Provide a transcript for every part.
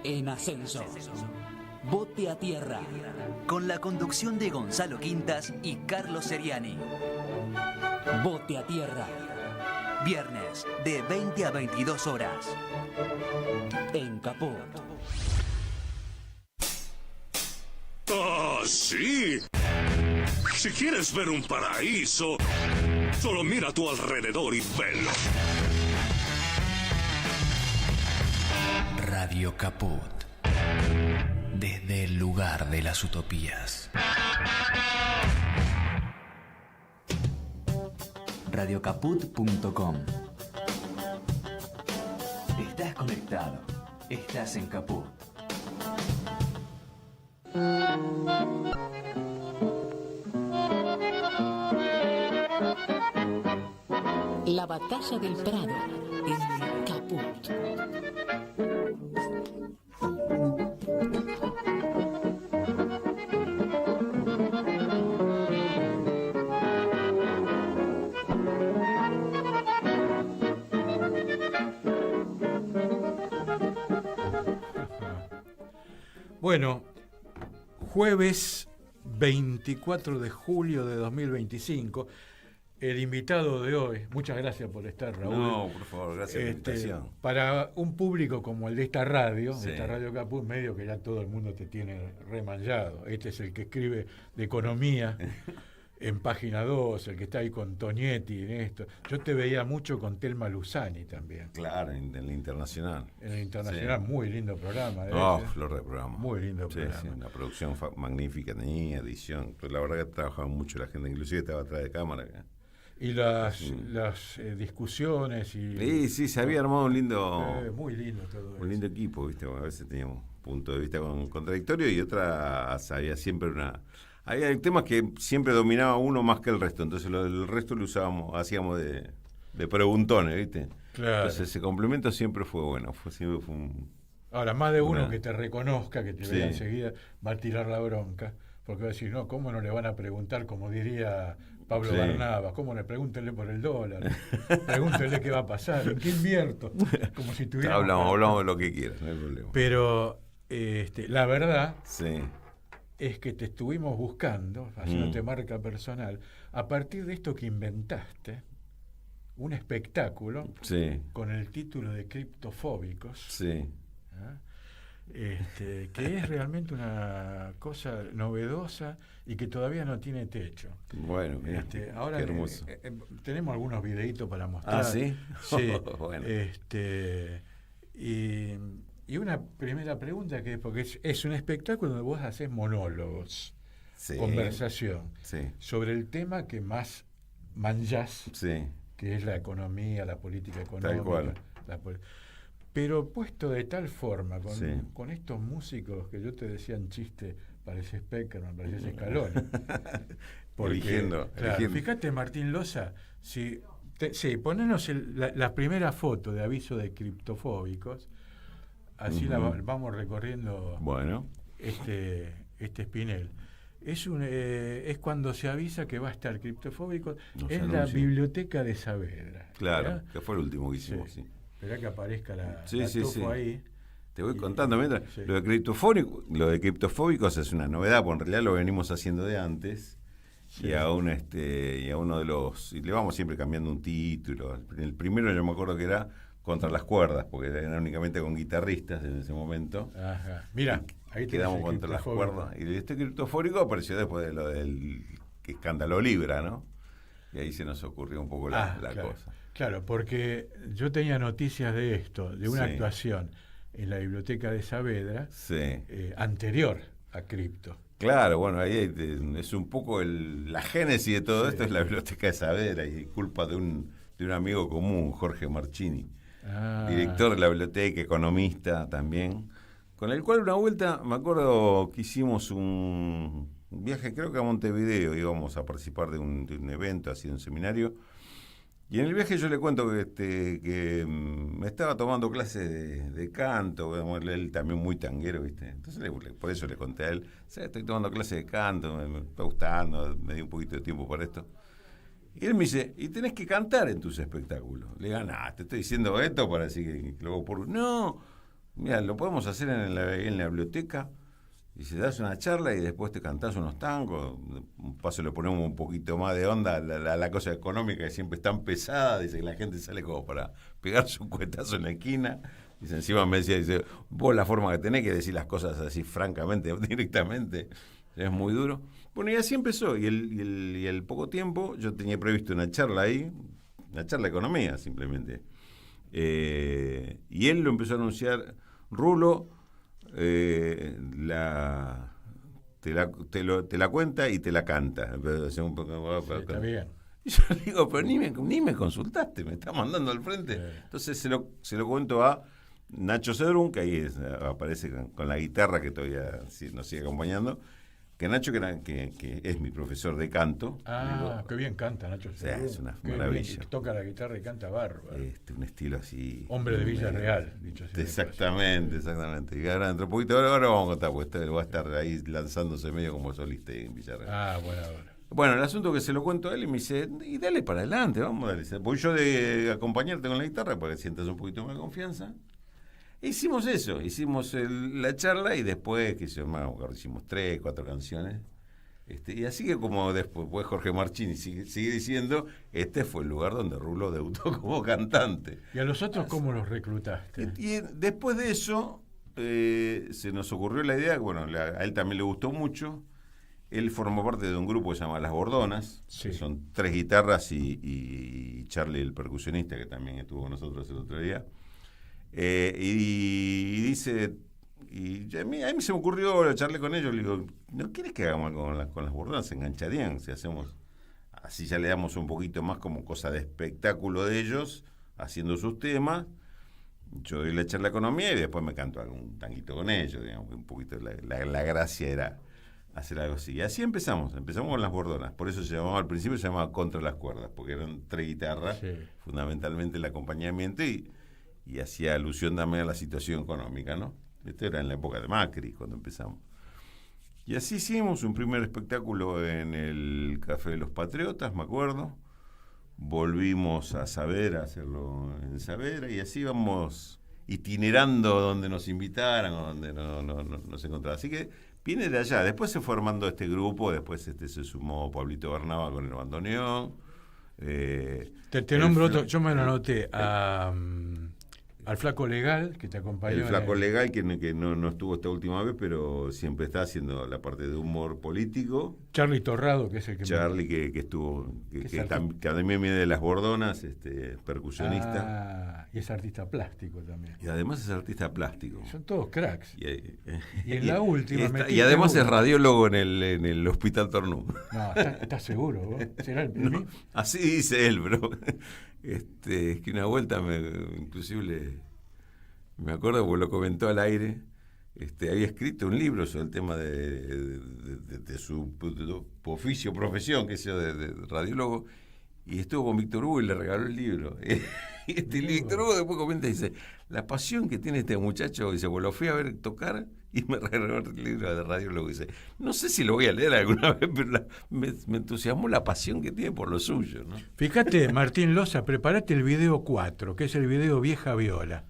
En ascenso. Bote a tierra. Con la conducción de Gonzalo Quintas y Carlos Seriani. Bote a tierra. Viernes de 20 a 22 horas. En Caput. ¡Ah, sí! Si quieres ver un paraíso, solo mira a tu alrededor y velo. Radio Caput. Desde el lugar de las utopías. Radiocaput.com. Estás conectado. Estás en Caput. La batalla del Prado en Caput. Bueno, jueves 24 de julio de 2025, el invitado de hoy, muchas gracias por estar, Raúl. No, por favor, gracias por la invitación. Para un público como el de esta radio, Sí. de esta Radio Caput, medio que ya todo el mundo te tiene remanchado. Este es el que escribe de economía en Página 2, el que está ahí con Tonietti en esto. Yo te veía mucho con Telma Luzani también. Claro, en el Internacional. En el Internacional, Sí. Muy lindo programa. Oh, ese. flor de programa. Muy lindo Sí, programa. sí, una producción magnífica, tenía edición. Pero la verdad que trabajaba mucho la gente, inclusive estaba atrás de cámara. Y las discusiones y... Sí, se había armado un lindo muy lindo todo eso. un lindo equipo, ¿viste? A veces teníamos puntos de vista contradictorios y otras había siempre había temas que siempre dominaba uno más que el resto, entonces el resto lo hacíamos de preguntones, ¿viste? Claro. Entonces ese complemento siempre fue bueno, siempre fue un... Ahora, más de uno que te reconozca, que te Sí. vea enseguida, va a tirar la bronca, porque va a decir, no, ¿cómo no le van a preguntar, como diría Pablo Sí. Barnabas, cómo le pregúntenle por el dólar, pregúntenle qué va a pasar, en qué invierto, como si tuviera... Hablamos de lo que quieras, no hay problema. Pero la verdad Sí, es que te estuvimos buscando, haciéndote marca personal, a partir de esto que inventaste, un espectáculo sí, con el título de Criptofóbicos, sí. ¿ah? Que es realmente una cosa novedosa y que todavía no tiene techo. Bueno, mira, Ahora qué hermoso. tenemos algunos videitos para mostrar. ¿Ah, sí? Sí. Bueno. Y una primera pregunta, que porque es un espectáculo donde vos haces monólogos, Sí, conversación, sí, sobre el tema que más manjás, sí, que es la economía, la política económica. Tal cual. Pero puesto de tal forma, Sí. con estos músicos que yo te decía en chiste, parece Specker, parece Scaloni. Eligiendo. Fíjate, Martín Loza, sí, ponenos la primera foto de aviso de criptofóbicos, así la vamos recorriendo. Bueno, este Spinel. Es cuando se avisa que va a estar criptofóbico en la biblioteca de Saavedra. claro, ¿verdad? que fue el último que hicimos, sí. Esperá que aparezca la Sí. tofo ahí. Te voy contando mientras. Sí. Lo de criptofóbicos es una novedad, porque en realidad lo venimos haciendo de antes. Sí. Y a uno de los. Y le vamos siempre cambiando un título. El primero yo me acuerdo que era Contra las cuerdas, porque era únicamente con guitarristas en ese momento. Ajá. Mira, ahí Quedamos tenés el contra las criptofóbico. cuerdas. Y este criptofórico apareció después de lo del escándalo Libra, ¿no? Y ahí se nos ocurrió un poco la claro, cosa. Claro, porque yo tenía noticias de esto, de una Sí. actuación en la biblioteca de Saavedra, Sí. Anterior a Cripto. Claro, bueno, ahí es un poco la génesis de todo esto, es la biblioteca de Saavedra, y culpa de un amigo común, Jorge Marchini, director de la biblioteca, economista también, con el cual una vuelta, me acuerdo que hicimos un viaje, creo que a Montevideo, íbamos a participar de un evento, así de un seminario, y en el viaje yo le cuento que me estaba tomando clases de canto, bueno, él también muy tanguero, ¿viste? Entonces por eso le conté a él, estoy tomando clases de canto, me está gustando, me di un poquito de tiempo para esto. Y él me dice, y tenés que cantar en tus espectáculos. Le digo, te estoy diciendo esto para decir que luego por... No, mira, lo podemos hacer en la biblioteca, y si das una charla y después te cantás unos tangos, un paso le ponemos un poquito más de onda a la cosa económica que siempre es tan pesada, dice que la gente sale como para pegarse un cuetazo en la esquina. Dice, encima me decía, vos la forma que tenés que decir las cosas así francamente, directamente, es muy duro. Bueno, y así empezó, y el poco tiempo yo tenía previsto una charla ahí, una charla de economía simplemente. Y él lo empezó a anunciar, Rulo, te la cuenta y te la canta. Está bien. Y yo le digo, pero ni me consultaste, me está mandando al frente. Entonces se lo cuento a Nacho Cedrún, que ahí aparece con la guitarra, que todavía nos sigue acompañando. Que Nacho, que es mi profesor de canto. Digo, qué bien canta Nacho Cedrún. Es una maravilla. Toca la guitarra y canta bárbaro. Un estilo así. Hombre de Villarreal, dicho así. Exactamente. Y ahora dentro de poquito, ahora vamos a contar, porque va a estar ahí lanzándose medio como solista en Villarreal. Bueno, el asunto que se lo cuento a él y me dice, y dale para adelante, vamos a darle. Voy yo de acompañarte con la guitarra para que sientas un poquito más de confianza. Hicimos eso, hicimos la charla y después, hicimos 3, 4 canciones. Y así que como después Jorge Marchini sigue diciendo, este fue el lugar donde Rulo debutó como cantante. ¿Y a los otros cómo los reclutaste? Y después de eso se nos ocurrió la idea, a él también le gustó mucho. Él formó parte de un grupo que se llama Las Bordonas, que son 3 guitarras y Charlie, el percusionista, que también estuvo con nosotros el otro día. Y dice, a mí se me ocurrió, charlé con ellos, le digo, ¿no quieres que hagamos algo con las Bordonas? Se engancharían, si hacemos, así ya le damos un poquito más como cosa de espectáculo de ellos, haciendo sus temas. Yo doy la charla de economía y después me canto algún tanguito con ellos, digamos, que un poquito la gracia era hacer algo así. Y así empezamos con las Bordonas. Por eso al principio se llamaba Contra las Cuerdas, porque eran 3 guitarras, fundamentalmente el acompañamiento, y hacía alusión también a la situación económica, ¿no? Esto era en la época de Macri, cuando empezamos. Y así hicimos un primer espectáculo en el Café de los Patriotas, me acuerdo. Volvimos a hacerlo en Saavedra, y así vamos itinerando donde nos invitaran o donde no nos encontraban. Así que viene de allá. Después se fue armando este grupo, después se sumó Pablito Bernaba con el bandoneón. Te nombro otro, yo me lo anoté al Flaco Legal, que te acompañó. El Flaco Legal, que no estuvo esta última vez, pero siempre está haciendo la parte de humor político. Charlie Torrado, que es el que... Charlie, que estuvo, que también viene de Las Bordonas, percusionista. Y es artista plástico también. Y además es artista plástico. Son todos cracks. Y en la última... Y además es radiólogo en el Hospital Tornum. No, ¿estás seguro vos? ¿Será el primer? No, así dice él, bro. Es que una vuelta inclusive me acuerdo porque lo comentó al aire, había escrito un libro sobre el tema de su oficio, profesión, que sea de radiólogo, y estuvo con Víctor Hugo y le regaló el libro. Y Víctor Hugo después comenta y dice, la pasión que tiene este muchacho, dice, pues lo fui a ver tocar y me regaló el libro de radiólogo. Dice, no sé si lo voy a leer alguna vez, pero me entusiasmó la pasión que tiene por lo suyo, ¿no? Fíjate, Martín Loza, prepárate el video 4, que es el video Vieja Viola,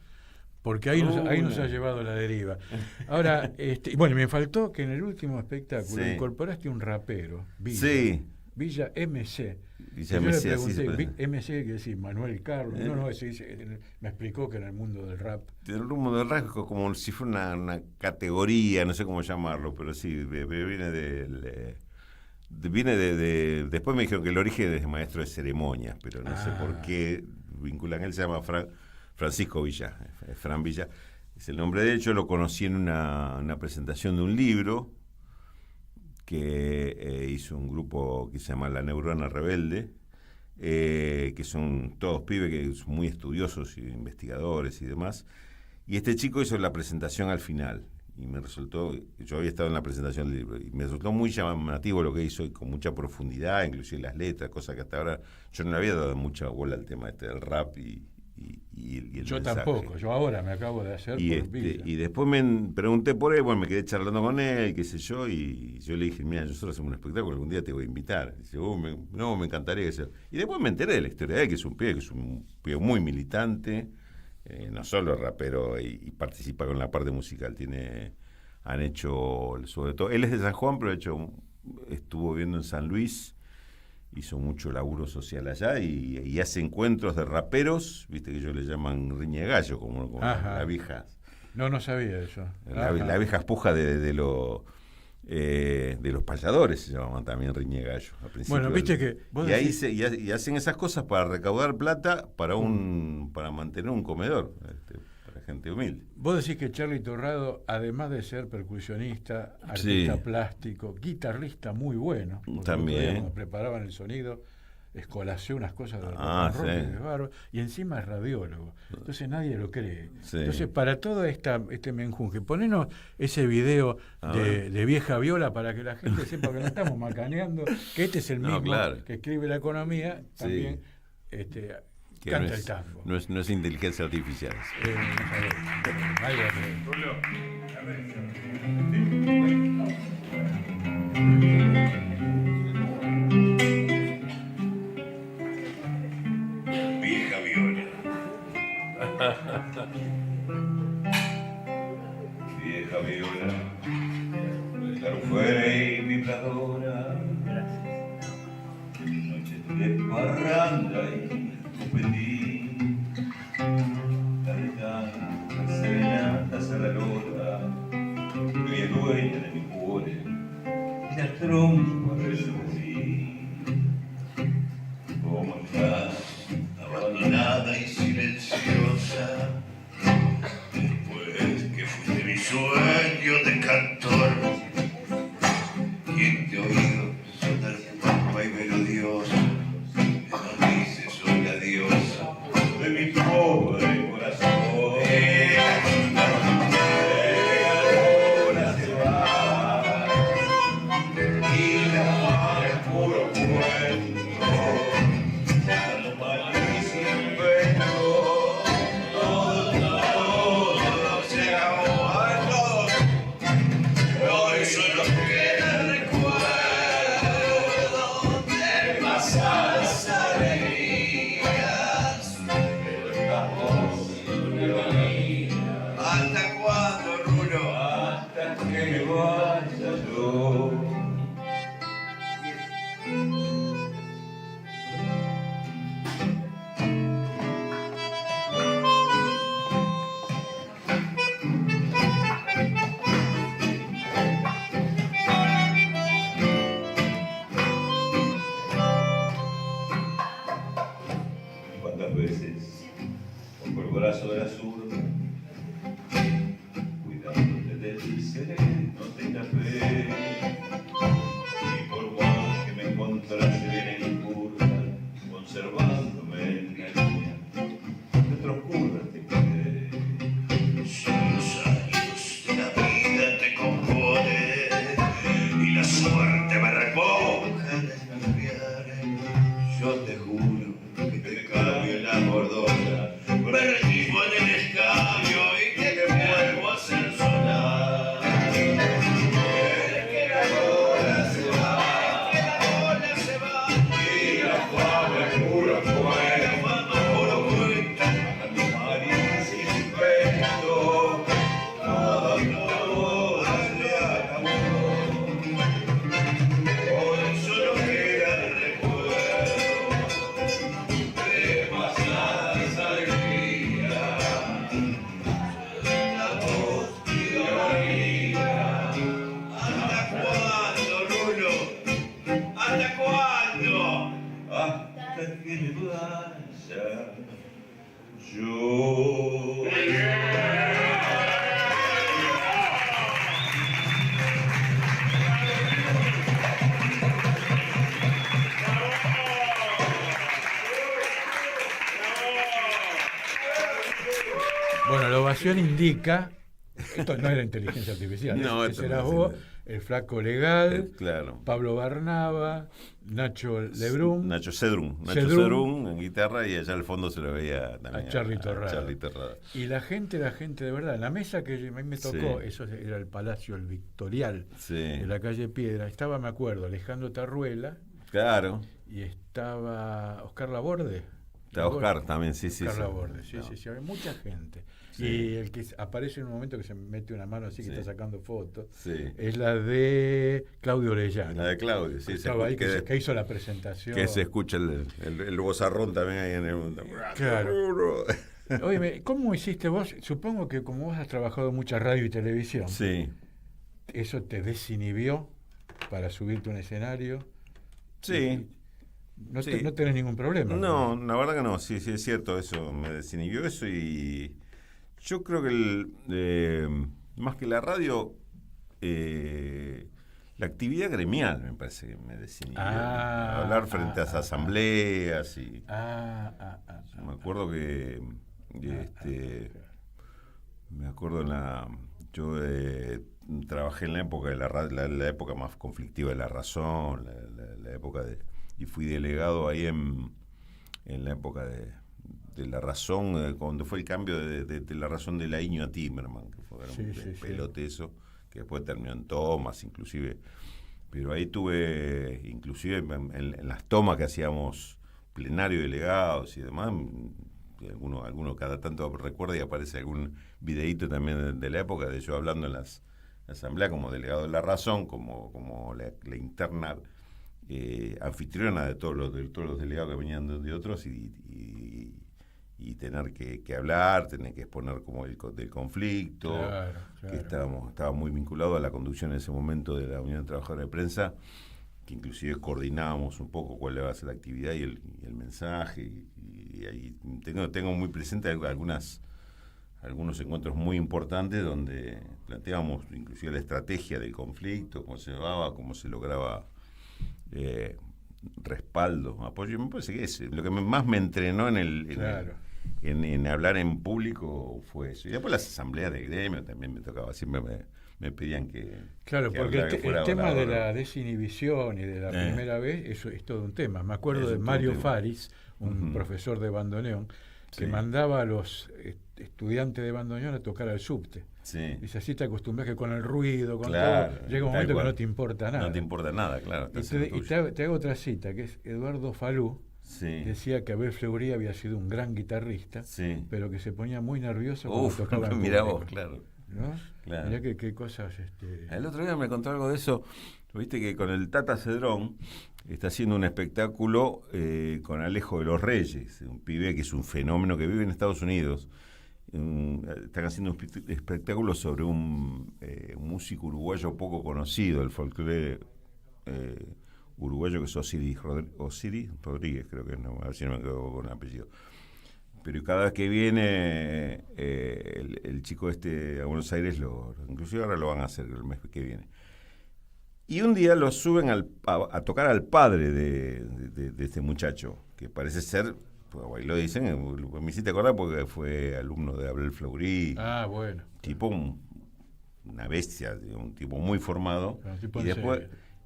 porque ahí nos ha llevado la deriva. Ahora, bueno, me faltó que en el último espectáculo incorporaste un rapero, Villa MC. Villa yo MC, le pregunté, así MC, que decir Manuel Carlos. No, ese dice, me explicó que en el mundo del rap. El mundo del rap es como si fuera una categoría, no sé cómo llamarlo, pero sí, viene después me dijeron que el origen es maestro de ceremonias, pero no sé por qué vinculan. Él se llama Francisco Villa, Fran Villa, es el nombre de él. Yo lo conocí en una presentación de un libro que hizo un grupo que se llama La Neurona Rebelde, que son todos pibes que son muy estudiosos y investigadores y demás, y este chico hizo la presentación al final, y me resultó, yo había estado en la presentación del libro, y me resultó muy llamativo lo que hizo, y con mucha profundidad, inclusive las letras, cosas que hasta ahora yo no le había dado mucha bola al tema del rap y el yo mensaje. Tampoco, yo ahora me acabo de hacer y después me pregunté por él, me quedé charlando con él, qué sé yo, y yo le dije, mira, nosotros hacemos un espectáculo, algún día te voy a invitar. Dice, me encantaría que sea. Y después me enteré de la historia de él, que es un pibe muy militante, no solo rapero y participa con la parte musical, han hecho, sobre todo, él es de San Juan, pero estuvo viviendo en San Luis, hizo mucho laburo social allá y hace encuentros de raperos, viste que ellos le llaman riña de gallo, como la vieja. No sabía eso. La vieja espuja de los payadores se llamaban también riña de gallo. Bueno, viste que vos decís... y hacen esas cosas para recaudar plata para mantener un comedor. Para gente humilde. Vos decís que Charly Torrado, además de ser percusionista, artista plástico, guitarrista muy bueno, también cuando preparaban el sonido, escolació unas cosas de rock, y encima es radiólogo. Entonces nadie lo cree. Sí. Entonces, para todo este menjunje, ponenos ese video de Vieja Viola para que la gente sepa que no estamos macaneando, que este es el mismo que escribe La Economía, también canta el tango. No es inteligencia artificial. Vieja Viola. Vieja Viola, garufera y vibradora, noches de parranda y pedí, la serenatas a la lora, que es dueña de mi cuore, y la trompa que sufrí. ¿Cómo estás? Abandonada y silenciosa, después que fuiste mi sueño de cantor, quien te ha oído sonar pampa y melodiosa, me nos dice soy la diosa de mi pobre corazón. Ahora se va y la mar es puro cuento. ¿Cuántas veces pongo el brazo de la zurda, cuidándote del sereno de café? Y por más que me encontrase bien en curva, conservándome en la línea, de trocurra te quedé. Son los años de la vida te compone y la suerte me recoja de cambiar. Yo te juro que te cambio en la cordona, me recibo en el escabio y te vuelvo a hacer sonar. Que la bola se va, que la bola se va, y la fama es puro cuento, la fama es puro cuento, a mi marido sin cuento, toda la bola se acabó. Hoy solo queda el recuerdo de pasadas alegrías, la voz y la vida. ¿Hasta cuándo, Rulo? ¿Hasta cuándo? Hasta que me vaya yo. Bueno, la ovación indica, esto no era inteligencia artificial, No, ese era vos, el Flaco Legal, claro. Pablo Barnaba, Nacho Lebrun, Nacho Cedrún en guitarra, y allá al fondo se lo veía también a Charly Torrado. Charly Torrado. Y la gente de verdad, la mesa que a mí me tocó, eso era el Palacio El Victorial, de la calle Piedra, estaba, me acuerdo, Alejandro Tarruela, claro, y estaba Oscar Laborde. Está Oscar también, sí. Oscar Laborde, sí, hay mucha gente. Sí. Y el que aparece en un momento que se mete una mano así que está sacando fotos, es la de Claudio Orellana. La de Claudio, sí. Estaba ahí que hizo la presentación. Que se escucha el vozarrón también ahí en el... Claro. Oye, ¿cómo hiciste vos? Supongo que como vos has trabajado en mucha radio y televisión, ¿eso te desinhibió para subirte a un escenario? Sí. No tenés ningún problema. No, la verdad que no, sí, es cierto, eso me desinhibió eso y yo creo que más que la radio, la actividad gremial me parece que me desinhibió. Hablar frente a las asambleas y... Me acuerdo que... me acuerdo yo trabajé en la época de la época más conflictiva de La Razón, la época y fui delegado ahí en la época de La Razón, cuando fue el cambio de La Razón de Laíño a Timerman, que fue un pelote eso, que después terminó en tomas inclusive, pero ahí tuve inclusive en las tomas que hacíamos plenario de delegados y demás, alguno cada tanto recuerda y aparece algún videíto también de la época de yo hablando en las asambleas como delegado de La Razón, como la interna anfitriona de todos los delegados que venían de otros y tener que hablar, tener que exponer como del conflicto, que estaba muy vinculado a la conducción en ese momento de la Unión de Trabajadores de Prensa, que inclusive coordinábamos un poco cuál iba a ser la actividad y el mensaje, y ahí tengo muy presente algunos encuentros muy importantes donde planteábamos inclusive la estrategia del conflicto, cómo se llevaba, cómo se lograba respaldo, apoyo. Me parece que lo que más me entrenó en hablar en público fue eso. Y después las asambleas de gremio también me tocaba, siempre me pedían que... Claro, porque el tema de la desinhibición y de la primera vez, eso es todo un tema. Me acuerdo de Mario Faris, un profesor de bandoneón, que mandaba a los estudiantes de bandoneón a tocar al subte. Dice, así te acostumbras que con el ruido, con todo, llega un momento que no te importa nada. No te importa nada, claro. Y te hago otra cita, que es Eduardo Falú. Decía que Abel Fleury había sido un gran guitarrista, pero que se ponía muy nervioso cuando tocaba en mirá público. Vos, claro. ¿No? Claro. Mirá qué cosas... El otro día me contó algo de eso. Viste que con el Tata Cedrón está haciendo un espectáculo con Alejo de los Reyes, un pibe que es un fenómeno que vive en Estados Unidos. Están haciendo un espectáculo sobre un músico uruguayo poco conocido, el folclore uruguayo, que es Osiris Rodríguez, creo que no, a ver si no me equivoco con el apellido. Pero cada vez que viene el chico a Buenos Aires, inclusive ahora lo van a hacer el mes que viene. Y un día lo suben a tocar al padre de este muchacho, que parece ser, pues, lo dicen, me hiciste acordar porque fue alumno de Abel Fleury. Bueno. Tipo una bestia, un tipo muy formado.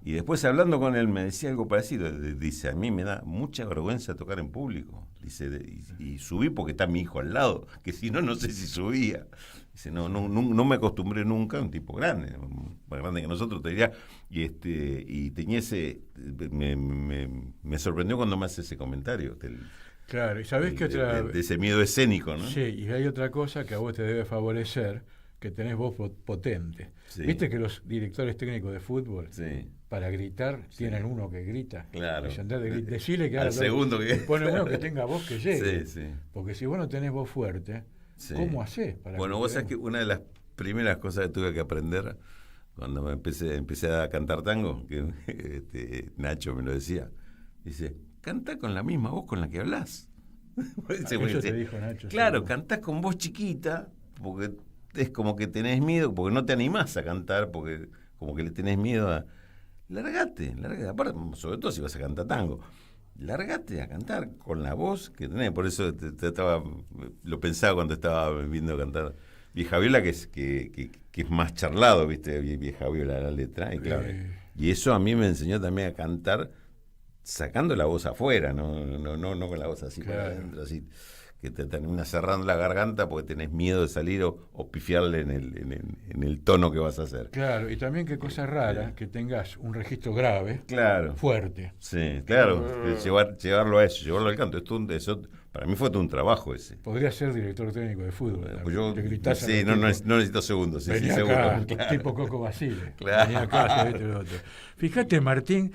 Y después hablando con él me decía algo parecido. Dice, a mí me da mucha vergüenza tocar en público. Dice, y subí porque está mi hijo al lado, que si no sé si subía. Dice, no me acostumbré nunca, un tipo grande, más grande que nosotros, te diría, y tenía me sorprendió cuando me hace ese comentario. Claro, y sabés que otra... De ese miedo escénico, ¿no? Sí, y hay otra cosa que a vos te debe favorecer, que tenés voz potente. Viste que los directores técnicos de fútbol, para gritar, tienen uno que grita. Claro. Decirle que al segundo que pone uno que tenga voz que llegue. Porque si vos no tenés voz fuerte, ¿cómo hacés? Bueno, vos sabés que una de las primeras cosas que tuve que aprender cuando me empecé a cantar tango, que Nacho me lo decía, dice, cantá con la misma voz con la que hablás. Eso te dijo Nacho. Claro, cantás con voz chiquita, porque es como que tenés miedo, porque no te animás a cantar, porque como que le tenés miedo a... Largate, aparte, sobre todo si vas a cantar tango, largate a cantar con la voz que tenés. Por eso lo pensaba cuando estaba viendo cantar Vieja Viola, que es más charlado, ¿viste? Vieja Viola, la letra, y claro. Y eso a mí me enseñó también a cantar sacando la voz afuera, no con la voz así para adentro, así que te termina cerrando la garganta porque tenés miedo de salir o pifiarle en el tono que vas a hacer. Claro, y también qué cosa rara que tengas un registro grave, fuerte. Sí, claro, llevarlo a eso, llevarlo al canto. Para mí fue todo un trabajo ese. Podría ser director técnico de fútbol. Pues yo, Te gritás a sí, los no tipos. necesito segundos. Sí, Venía sí, acá, seguro. Claro. tipo Coco Basile. Claro. Venía acá, hacía esto y lo otro. Fíjate, Martín,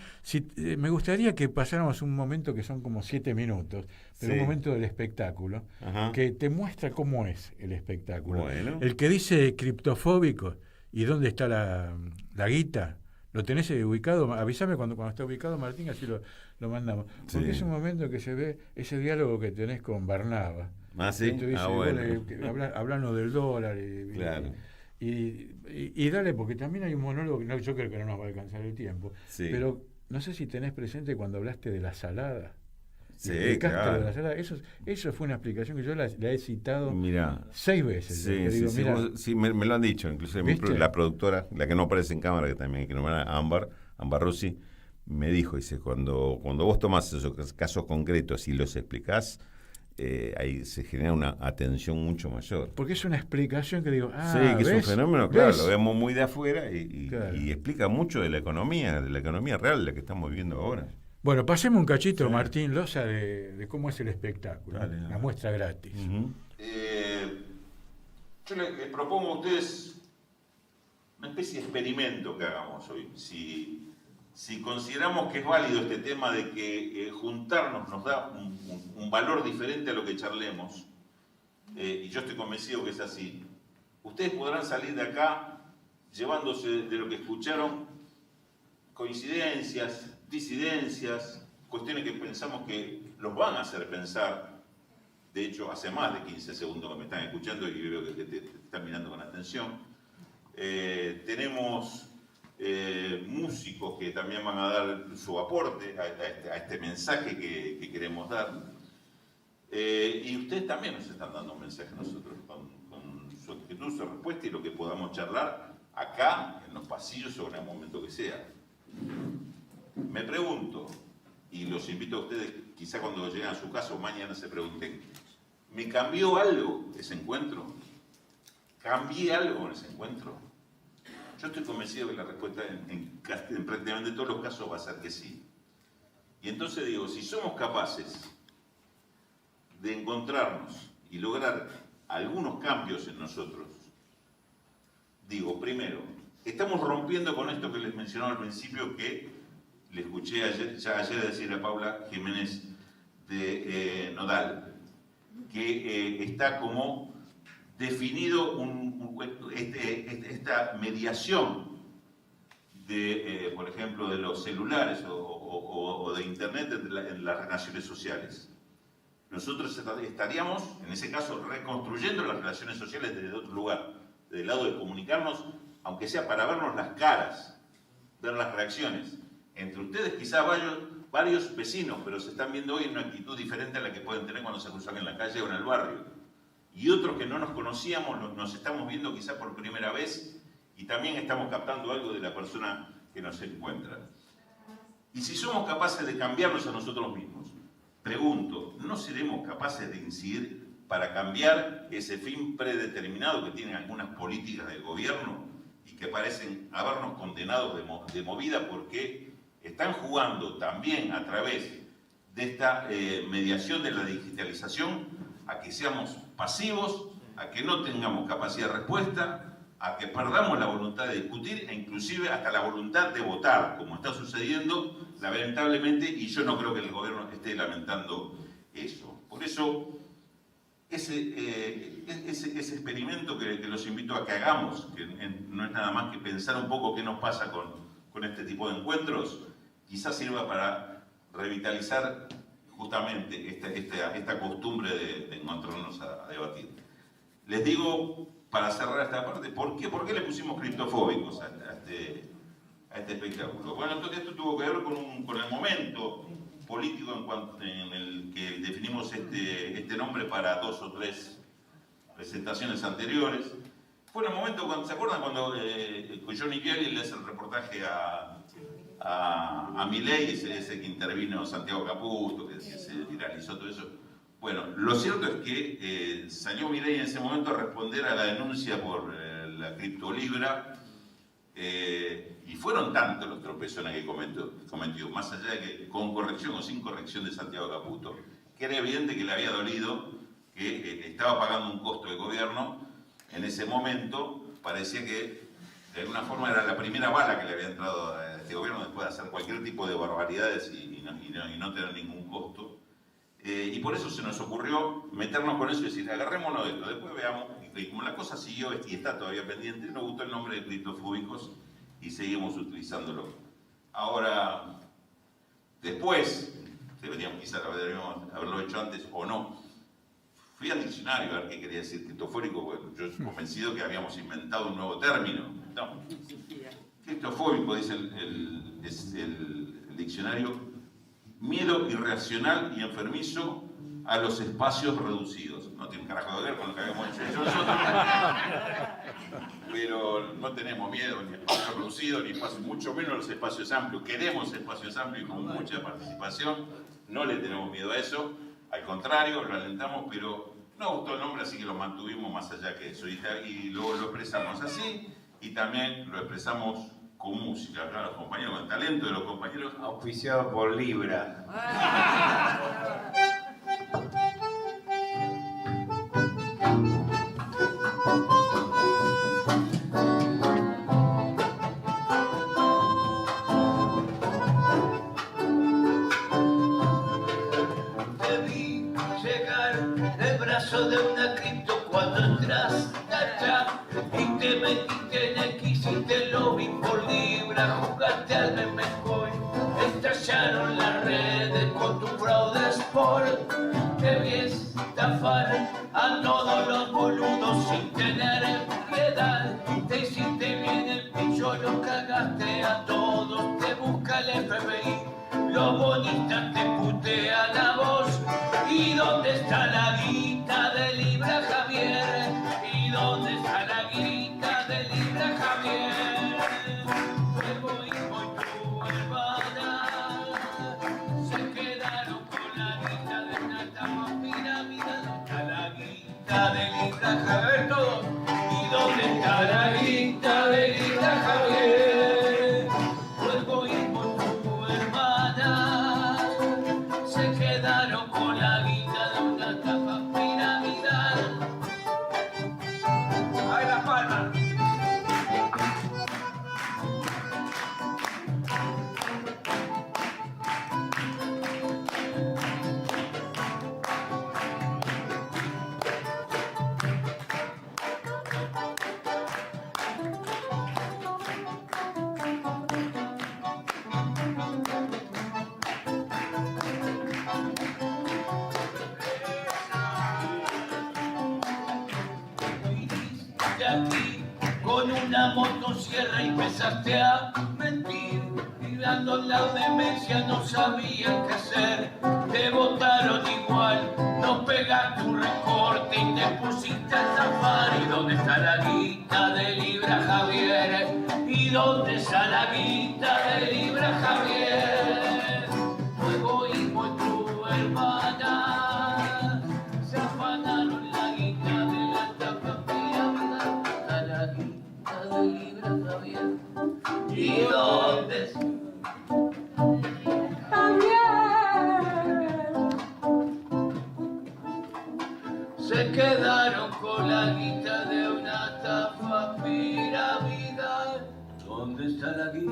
me gustaría que pasáramos un momento que son como 7 minutos, pero Sí. un momento del espectáculo, Ajá. que te muestra cómo es el espectáculo. Bueno. El que dice criptofóbico, ¿y dónde está la guita? ¿Lo tenés ubicado? Avísame cuando está ubicado, Martín, así lo mandamos. Porque Sí. es un momento que se ve ese diálogo que tenés con Barnaba. Ah, sí. Que te dice, Bueno. hablando del dólar. Claro. Y dale, porque también hay un monólogo que yo creo que no nos va a alcanzar el tiempo. Sí. Pero no sé si tenés presente cuando hablaste de la salada. Sí, Explicaste claro. lo de la salada. Eso fue una explicación que yo la he citado Mira. 6 veces. Sí, Te digo, sí, mira, sí, me lo han dicho. Incluso ¿Viste? la productora, la que no aparece en cámara, que también hay que nombrar, Ámbar Rossi, me dijo, dice, cuando vos tomás esos casos concretos y los explicás, ahí se genera una atención mucho mayor. porque es una explicación que digo, Sí, que es un ¿ves? fenómeno, claro, ¿Ves? lo vemos muy de afuera y Claro. explica mucho de la economía real, la que estamos viviendo ahora. Bueno, pasemos un cachito, Sí. Martín Loza, de cómo es el espectáculo. Dale, la dale. muestra gratis. Yo les propongo a ustedes una especie de experimento que hagamos hoy. Si consideramos que es válido este tema de que juntarnos nos da un valor diferente a lo que charlemos, y yo estoy convencido que es así, ustedes podrán salir de acá llevándose de lo que escucharon coincidencias, disidencias, cuestiones que pensamos que los van a hacer pensar. De hecho, hace más de 15 segundos que me están escuchando y veo que te están mirando con atención. Tenemos músicos que también van a dar su aporte a este mensaje que queremos dar. Y ustedes también nos están dando un mensaje a nosotros con su actitud, su respuesta y lo que podamos charlar acá, en los pasillos o en el momento que sea. Me pregunto, y los invito a ustedes, quizá cuando lleguen a su casa o mañana se pregunten, ¿me cambió algo ese encuentro? ¿Cambié algo en ese encuentro? Yo estoy convencido que la respuesta en prácticamente todos los casos va a ser que sí. Y entonces digo, si somos capaces de encontrarnos y lograr algunos cambios en nosotros, digo, primero, estamos rompiendo con esto que les mencionaba al principio, que le escuché ayer decir a Paula Jiménez de Nodal, que está como definido esta mediación de, por ejemplo, de los celulares o de Internet en las relaciones sociales. Nosotros estaríamos, en ese caso, reconstruyendo las relaciones sociales desde otro lugar, desde el lado de comunicarnos, aunque sea para vernos las caras, ver las reacciones. Entre ustedes quizás varios vecinos, pero se están viendo hoy en una actitud diferente a la que pueden tener cuando se cruzan en la calle o en el barrio. Y otros que no nos conocíamos, nos estamos viendo quizás por primera vez y también estamos captando algo de la persona que nos encuentra. Y si somos capaces de cambiarnos a nosotros mismos, pregunto, ¿no seremos capaces de incidir para cambiar ese fin predeterminado que tienen algunas políticas del gobierno y que parecen habernos condenados de movida porque están jugando también a través de esta mediación de la digitalización a que seamos pasivos, a que no tengamos capacidad de respuesta, a que perdamos la voluntad de discutir e inclusive hasta la voluntad de votar, como está sucediendo lamentablemente, y yo no creo que el gobierno esté lamentando eso. Por eso, ese experimento que los invito a que hagamos, que no es nada más que pensar un poco qué nos pasa con este tipo de encuentros, quizás sirva para revitalizar justamente esta costumbre de encontrarnos a debatir. Les digo, para cerrar esta parte, ¿por qué le pusimos criptofóbicos a este espectáculo? Bueno, esto tuvo que ver con el momento político en el que definimos este nombre para 2 o 3 presentaciones anteriores. Fue en el momento, ¿se acuerdan cuando Johnny Kelly le hace el reportaje a Milei, ese que intervino Santiago Caputo, que se viralizó todo eso? Bueno, lo cierto es que salió Milei en ese momento a responder a la denuncia por la criptolibra, y fueron tantos los tropezones que cometió, más allá de que con corrección o sin corrección de Santiago Caputo, que era evidente que le había dolido, que estaba pagando un costo de gobierno. En ese momento parecía que de alguna forma era la primera bala que le había entrado a este gobierno después de hacer cualquier tipo de barbaridades y no tener ningún costo. Y por eso se nos ocurrió meternos con eso y decir, agarrémonos de esto, después veamos. Y como la cosa siguió y está todavía pendiente, nos gustó el nombre de criptofúbicos y seguimos utilizándolo. Ahora, después, quizás deberíamos haberlo hecho antes o no. Fui al diccionario a ver qué quería decir criptofóbico, porque yo estoy convencido que habíamos inventado un nuevo término. No. Criptofóbico, dice el diccionario, miedo irracional y enfermizo a los espacios reducidos. No tiene un carajo de ver con lo que habíamos hecho nosotros. Pero no tenemos miedo ni a espacios reducidos, ni espacios, mucho menos a los espacios amplios. Queremos espacios amplios y con mucha participación. No le tenemos miedo a eso. Al contrario, lo alentamos, pero no gustó el nombre, así que lo mantuvimos más allá que eso. Y luego lo expresamos así, y también lo expresamos con música, claro, los compañeros, con el talento de los compañeros. Auspiciado por Libra. De una cripto cuando entras allá y te metiste en X y te lo vi por Libra, jugaste al meme coin, estallaron las redes con tu fraude sport, te vi estafar a todos los boludos sin tener piedad, te hiciste bien el pillo, lo cagaste a todos, te busca el FBI, los bonistas te putean a vos. ¿Y dónde está la guita de Libra Javier? ¿Y dónde está la guita de Libra Javier? Egoísmo y tu hermana se quedaron con la guita de una etapa piramidal. ¿Dónde está la guita de Libra Javier? Todos. ¿Y dónde está la guita de Libra Javier? Egoísmo y tu hermana se quedaron con la guita de una estafa piramidal. ¡Ay, la palma! Aquí con una motosierra y empezaste a mentir, mirando la demencia no sabían qué hacer, te votaron igual, no pegaste un recorte y te pusiste a zafar. ¿Y dónde está la guita de Libra Javier? ¿Y dónde está la guita de Libra Javier? Tu egoísmo y tu hermana se afanaron la guita de la estafa piramidal. A la guita de Libra Javier. ¿Y dónde está? Se quedaron con la guita de una estafa piramidal. ¿Dónde está la guita?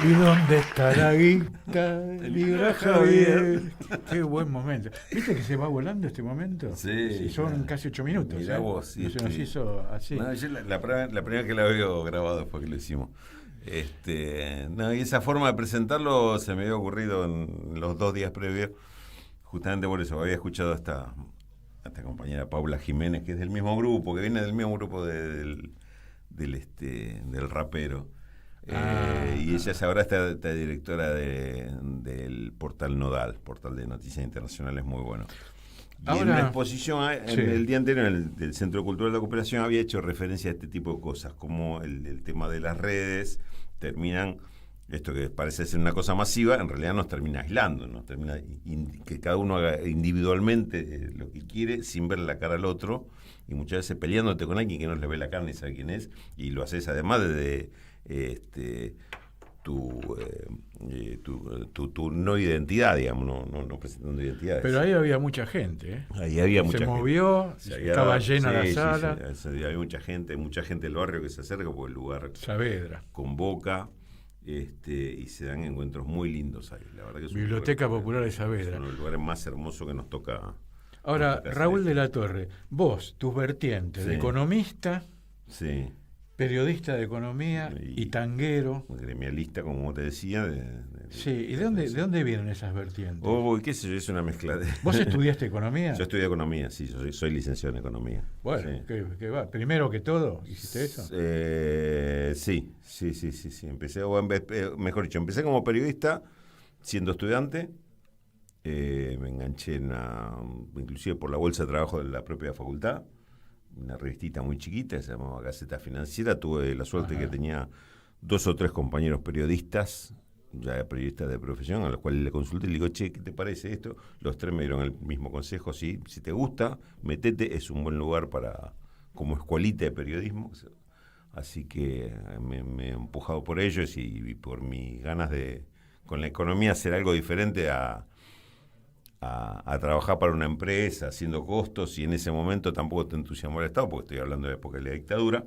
¿Y dónde está la guita de Libra Javier? Qué buen momento. ¿Viste que se va volando este momento? Sí. Son casi 8 minutos. Mirá vos. Se nos hizo así. No, yo la primera que la veo grabado fue que lo hicimos. No, y esa forma de presentarlo se me había ocurrido en los 2 días previos, justamente por eso. Había escuchado a esta compañera Paula Jiménez, que es del mismo grupo, que viene del mismo grupo del rapero. Y ella ahora está directora del portal Nodal, portal de noticias internacionales muy bueno. Y ahora, en una exposición, el día anterior, en el Centro Cultural de la Cooperación, había hecho referencia a este tipo de cosas, como el tema de las redes terminan esto que parece ser una cosa masiva, en realidad nos termina aislando, nos termina que cada uno haga individualmente lo que quiere sin ver la cara al otro, y muchas veces peleándote con alguien que no le ve la cara ni sabe quién es, y lo haces además desde tu no identidad, digamos, no presentando identidades. Pero ahí había mucha gente, ¿eh? Ahí había mucha se gente. movió, estaba llena la sala. Había mucha gente del barrio que se acerca porque el lugar Saavedra convoca, y se dan encuentros muy lindos ahí. La verdad que es Biblioteca Popular de Saavedra. Es uno de los lugares más hermosos que nos toca. Ahora, Raúl de la Torre, vos, tus vertientes, de economista, sí, periodista de economía y tanguero. Gremialista, como te decía. Sí, ¿y de dónde vienen esas vertientes? Qué sé yo, es una mezcla de... ¿Vos estudiaste economía? Yo estudié economía, sí, yo soy licenciado en economía. Bueno, sí. ¿qué va? ¿Primero que todo hiciste eso? Sí. Empecé, mejor dicho, empecé como periodista siendo estudiante. Me enganché inclusive por la bolsa de trabajo de la propia facultad, una revistita muy chiquita, se llamaba Gaceta Financiera. Tuve la suerte que tenía 2 o 3 compañeros periodistas, ya periodistas de profesión, a los cuales le consulté y le digo, che, ¿qué te parece esto? Los 3 me dieron el mismo consejo: sí, si te gusta, metete, es un buen lugar como escuelita de periodismo. Así que me he empujado por ellos y por mis ganas de, con la economía, hacer algo diferente a trabajar para una empresa haciendo costos, y en ese momento tampoco te entusiasmó el Estado, porque estoy hablando de época de la dictadura.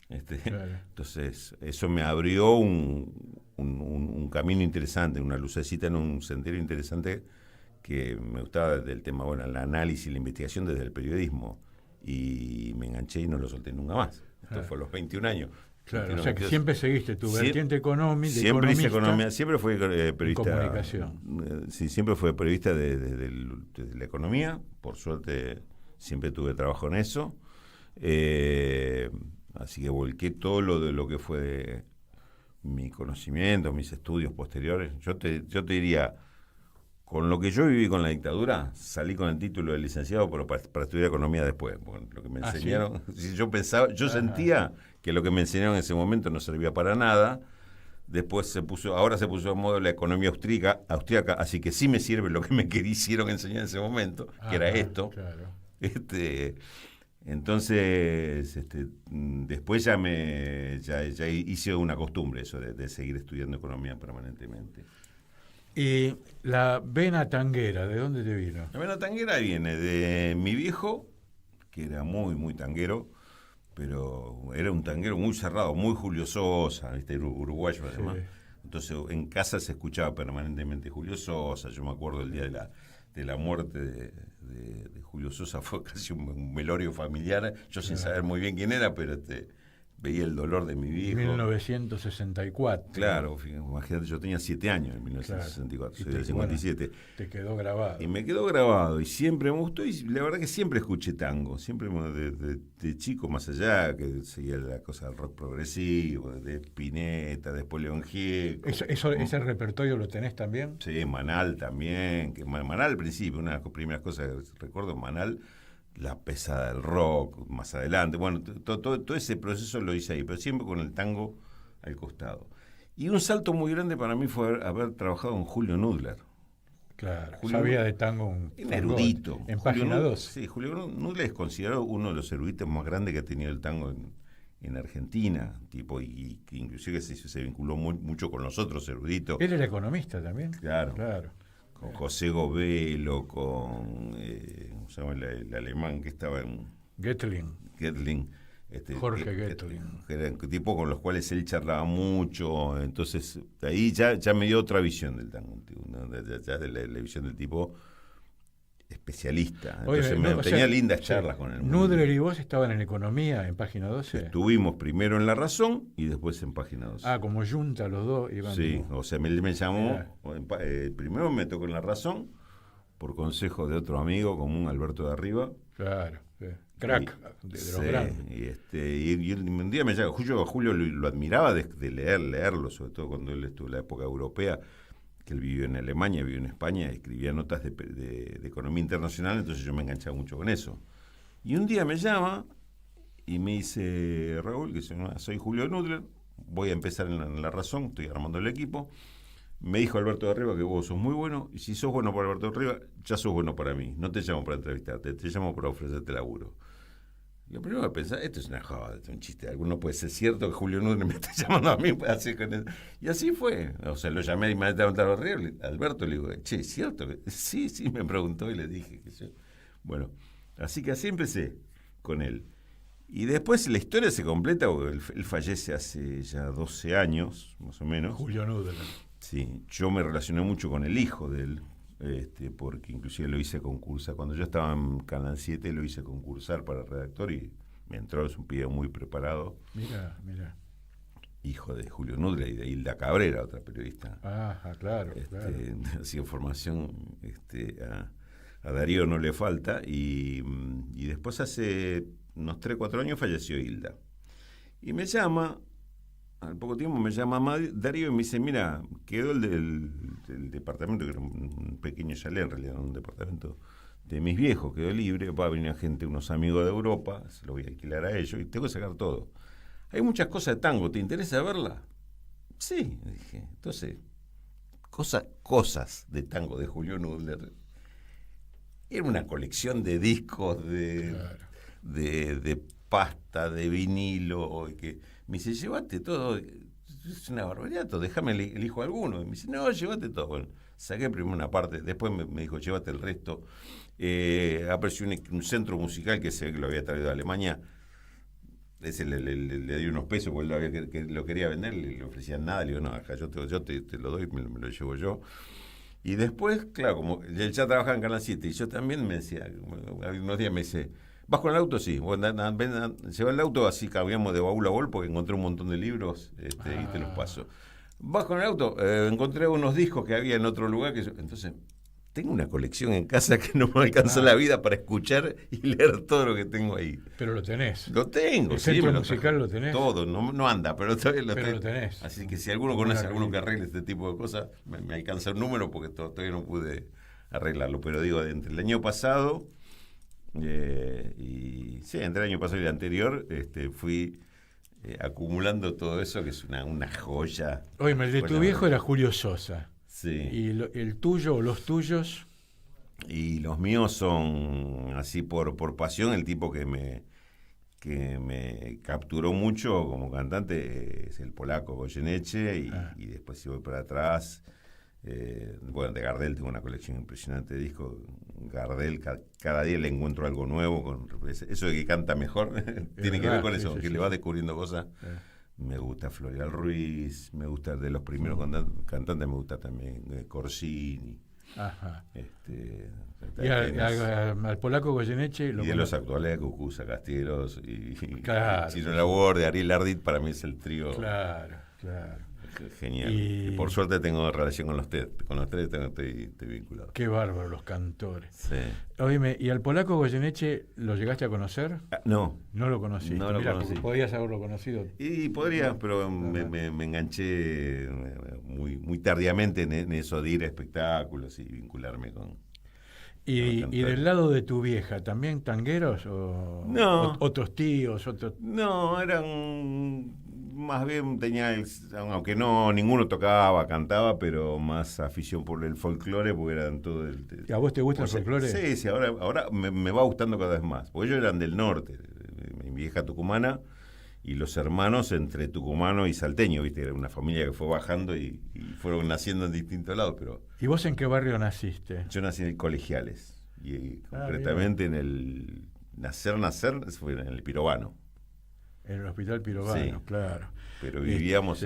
Claro. Entonces eso me abrió un camino interesante, una lucecita en un sendero interesante que me gustaba del tema, el análisis, la investigación desde el periodismo, y me enganché y no lo solté nunca más. Esto fue a los 21 años. Claro, o sea que siempre seguiste tu vertiente económica. Siempre hice economía, siempre fui periodista. Comunicación. Sí, siempre fui periodista desde la economía. Por suerte siempre tuve trabajo en eso. Así que volqué todo lo que fue mi conocimiento, mis estudios posteriores. Yo te diría, con lo que yo viví con la dictadura, salí con el título de licenciado, pero para estudiar economía después. Porque lo que me enseñaron, ¿sí? Yo sentía que lo que me enseñaron en ese momento no servía para nada. Después ahora se puso de moda la economía austríaca, así que sí me sirve lo que me quisieron enseñar en ese momento, que era esto. Claro. Entonces, después ya hice una costumbre eso de seguir estudiando economía permanentemente. ¿Y la vena tanguera, de dónde te vino? La vena tanguera viene de mi viejo, que era muy, muy tanguero, pero era un tanguero muy cerrado, muy Julio Sosa, uruguayo además. Sí. Entonces en casa se escuchaba permanentemente Julio Sosa. Yo me acuerdo el día de la muerte de Julio Sosa, fue casi un velorio familiar, yo sin saber muy bien quién era, pero veía el dolor de mi viejo. 1964. Claro, imagínate, yo tenía 7 años en 1964, soy del 57. Te quedó grabado. Y me quedó grabado, y siempre me gustó, y la verdad que siempre escuché tango, siempre de chico, más allá, que seguía la cosa del rock progresivo, de Spinetta, después León Gieco. ¿Ese repertorio lo tenés también? Sí, Manal también, que Manal al principio, una de las primeras cosas que recuerdo, Manal, la pesada del rock, más adelante. Bueno, todo ese proceso lo hice ahí, pero siempre con el tango al costado. Y un salto muy grande para mí fue haber trabajado con Julio Nudler. Claro, sabía de tango un erudito. En página 2. Sí, Julio Nudler es considerado uno de los eruditos más grandes que ha tenido el tango en Argentina, y que inclusive se vinculó mucho con los otros eruditos. Él era economista también. Claro. Con José Govelo, con ¿cómo se llama el alemán que estaba en Goettling. Jorge Goettling. Eran tipos con los cuales él charlaba mucho. Entonces ahí ya me dio otra visión del tango, ¿no? Ya de la visión del tipo especialista. Entonces tenía lindas charlas con él. Nudler y vos estaban en Economía, en página 12. Estuvimos primero en La Razón y después en página 12. Como junta los dos iban. Sí, o sea, me llamó. Primero me tocó en La Razón por consejo de otro amigo común, Alberto de Arriba. Claro, crack de los grandes. Y un día me llamó. Julio lo admiraba de leerlo, sobre todo cuando él estuvo en la época europea, que él vivió en Alemania, vivió en España, escribía notas de economía internacional, entonces yo me enganchaba mucho con eso. Y un día me llama y me dice: Raúl, que soy Julio Nudler, voy a empezar en La Razón, estoy armando el equipo. Me dijo Alberto de Riva que vos sos muy bueno, y si sos bueno para Alberto de Riva, ya sos bueno para mí. No te llamo para entrevistarte, te llamo para ofrecerte laburo. Lo primero que pensé, esto es una joda, esto es un chiste. Alguno puede ser cierto que Julio Núñez me está llamando a mí para hacer con eso. Y así fue. O sea, lo llamé inmediatamente a Alberto, le digo, che, ¿es cierto? Sí, me preguntó y le dije que yo. Bueno, así que así empecé con él. Y después la historia se completa porque él fallece hace ya 12 años, más o menos. Julio Núñez. Sí, yo me relacioné mucho con el hijo de él, porque inclusive lo hice concursar. Cuando yo estaba en Canal 7 lo hice concursar para redactor y me entró, es un pibe muy preparado. Mira. Hijo de Julio Nudra y de Hilda Cabrera, otra periodista. Ajá, claro. Hacía formación, a Darío no le falta, y después hace unos 3-4 años falleció Hilda. Y me llama, al poco tiempo me llama Darío y me dice, mira, quedó el departamento, que era un pequeño chalet, en realidad, un departamento de mis viejos, quedó libre, va a venir gente, unos amigos de Europa, se lo voy a alquilar a ellos y tengo que sacar todo. Hay muchas cosas de tango, ¿te interesa verla? Sí, dije. Entonces, cosas de tango de Julio Nudler. Era una colección de discos, de pasta, de vinilo, que me dice, llévate todo, es una barbaridad, déjame elijo alguno. Y me dice, no, llévate todo. Bueno, saqué primero una parte, después me dijo, llévate el resto. Apareció un centro musical que se ve que lo había traído de Alemania. Ese le di unos pesos porque él lo quería vender, le ofrecían nada, le digo, no, acá yo te lo doy, me lo llevo yo. Y después, claro, como él ya trabajaba en Canal 7 y yo también, me decía, unos días me dice, ¿vas con el auto? Sí. Bueno, lleva el auto, así cambiamos de baúl a baúl porque encontré un montón de libros y te los paso. ¿Vas con el auto? Encontré unos discos que había en otro lugar. Entonces, tengo una colección en casa que no me alcanza la vida para escuchar y leer todo lo que tengo ahí. Pero lo tenés. Lo tengo, el sí. centro musical lo tenés. Todo, no anda, pero todavía lo tenés. Así que si alguno conoce a alguno que arregle este tipo de cosas, me alcanza el número porque todavía no pude arreglarlo. Pero digo, entre el año pasado entre el año pasado y el anterior, fui acumulando todo eso, que es una joya. Oye, el de tu viejo era Julio Sosa. Sí. ¿Y el tuyo o los tuyos? Y los míos son así por pasión. El tipo que me capturó mucho como cantante es el polaco Goyeneche, y después si voy para atrás, bueno, de Gardel tengo una colección impresionante de discos. Gardel, cada día le encuentro algo nuevo. Eso de que canta mejor tiene que ver con eso, que le va descubriendo cosas. Me gusta Floreal Ruiz, me gusta de los primeros cantantes, me gusta también Corsini. Ajá. Y al polaco Goyeneche y de los actuales, Cucuza, Castieros y claro, Chino Labor, de Ariel Ardit, para mí es el trío. Claro. Genial. Y por suerte tengo relación con los tres estoy vinculado. Qué bárbaro, los cantores. Sí. Oíme, ¿y al polaco Goyeneche lo llegaste a conocer? No. No lo conociste. No lo conocí. Podías haberlo conocido. Y podría, pero me enganché muy tardíamente en eso de ir a espectáculos y vincularme con... ¿Y del lado de tu vieja, también tangueros o no, otros tíos? No, eran... Más bien aunque no ninguno tocaba, cantaba, pero más afición por el folclore, porque eran todo ¿Y a vos te gusta el folclore? Sí, ahora me va gustando cada vez más, porque ellos eran del norte, mi vieja tucumana, y los hermanos entre tucumano y salteño, ¿viste? Era una familia que fue bajando y fueron naciendo en distintos lados, pero... ¿Y vos en qué barrio naciste? Yo nací en Colegiales, y concretamente en el... Nacer, fue en el Pirobano. En el Hospital Pirobano, sí, claro. Pero vivíamos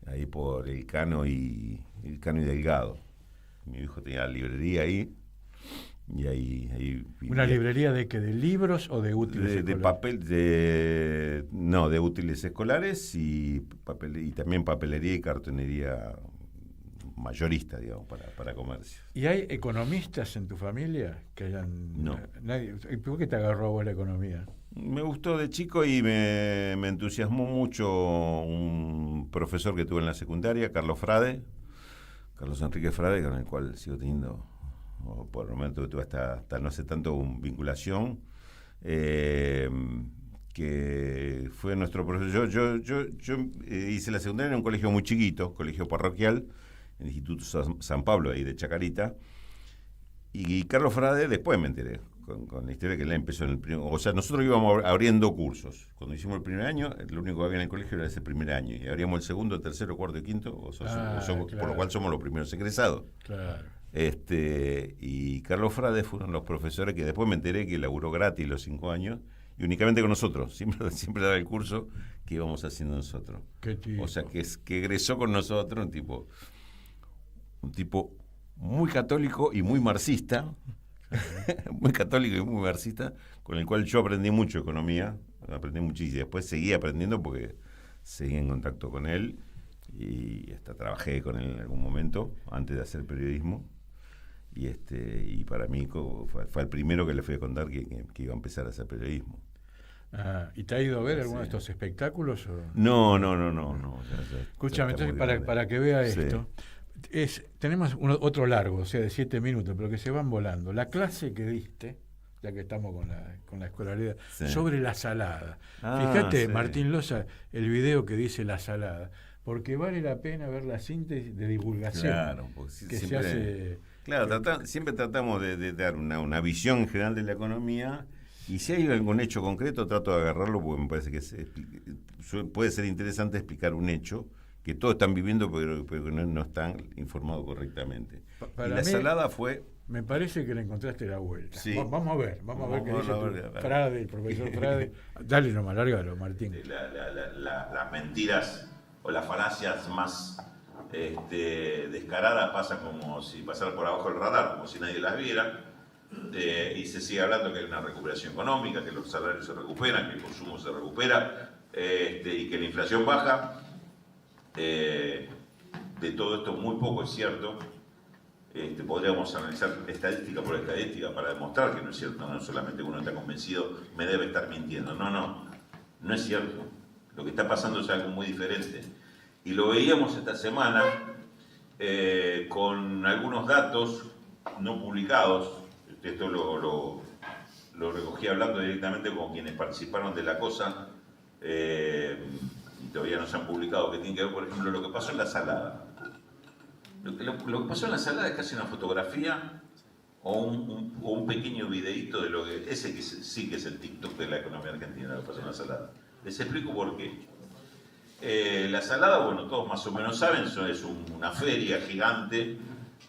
ahí por el Cano y Delgado. Mi hijo tenía la librería ahí. Y ahí ¿una librería de qué? ¿De libros o de útiles escolares? De papel, de útiles escolares y también papelería y cartonería mayorista, digamos, para comercio. ¿Y hay economistas en tu familia que hayan...? No. Nadie. ¿Por qué te agarró a vos la economía? Me gustó de chico y me entusiasmó mucho un profesor que tuve en la secundaria, Carlos Enrique Frade, con el cual sigo teniendo, por el momento que tuve hasta no hace tanto, vinculación, que fue nuestro profesor. Yo hice la secundaria en un colegio muy chiquito, colegio parroquial, en el Instituto San Pablo, ahí de Chacarita. Y Carlos Frade, después me enteré, con la historia que él empezó en el primer... O sea, nosotros íbamos abriendo cursos. Cuando hicimos el primer año, lo único que había en el colegio era ese primer año. Y abríamos el segundo, el tercero, cuarto y quinto, claro. Por lo cual somos los primeros egresados. Claro. Y Carlos Frade fueron los profesores que después me enteré que laburó gratis los 5 años, y únicamente con nosotros. Siempre daba el curso que íbamos haciendo nosotros. Qué tipo. O sea, que egresó con nosotros un tipo muy católico y muy marxista, muy católico y muy marxista, con el cual yo aprendí mucho economía, aprendí muchísimo. Después seguí aprendiendo porque seguí en contacto con él y hasta trabajé con él en algún momento, antes de hacer periodismo. Y para mí fue el primero que le fui a contar que iba a empezar a hacer periodismo. ¿Y te ha ido a ver alguno de estos espectáculos? ¿O? No. Escúchame, entonces, para que vea esto, tenemos otro largo, o sea, de 7 minutos, pero que se van volando. La clase que diste, ya que estamos con la escolaridad, sobre la salada. Fíjate, Martín Loza, el video que dice la salada, porque vale la pena ver la síntesis de divulgación. Claro, que se hace... Claro, siempre tratamos de dar una visión general de la economía, y si hay algún hecho concreto trato de agarrarlo, porque me parece que puede ser interesante explicar un hecho que todos están viviendo pero que no están informados correctamente. Y la salada fue... Me parece que le encontraste la vuelta. Sí. Vamos a ver qué dice Frade, el profesor Frade. Dale nomás, lárgalo, Martín. Las mentiras o las falacias más descaradas pasan como si pasara por abajo del radar, como si nadie las viera, y se sigue hablando que hay una recuperación económica, que los salarios se recuperan, que el consumo se recupera, y que la inflación baja. De todo esto muy poco es cierto. Podríamos analizar estadística por estadística para demostrar que no es cierto, no solamente uno está convencido, me debe estar mintiendo. No es cierto. Lo que está pasando es algo muy diferente. Y lo veíamos esta semana con algunos datos no publicados. Esto lo recogí hablando directamente con quienes participaron de la cosa, y todavía no se han publicado, que tiene que ver, por ejemplo, lo que pasó en la salada. Lo que pasó en la salada es casi una fotografía o un pequeño videíto de lo que... Ese que sí que es el TikTok de la economía argentina, lo que pasó en la salada. Les explico por qué. La salada, bueno, todos más o menos saben, es una feria gigante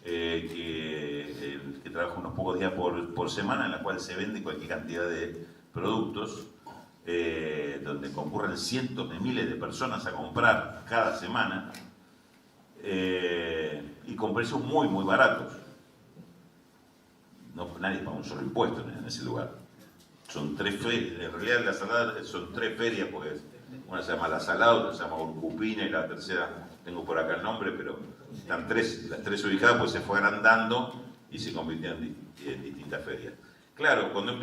que trabaja unos pocos días por semana, en la cual se vende cualquier cantidad de productos, donde concurren cientos de miles de personas a comprar cada semana, y con precios muy, muy baratos. Nadie paga un solo impuesto en ese lugar. Son 3 ferias, en realidad la salada son 3 ferias, porque una se llama La Salada, otra se llama Urcupina y la tercera, tengo por acá el nombre, pero están las 3 ubicadas, pues se fue agrandando y se convirtieron en distintas ferias. Claro, cuando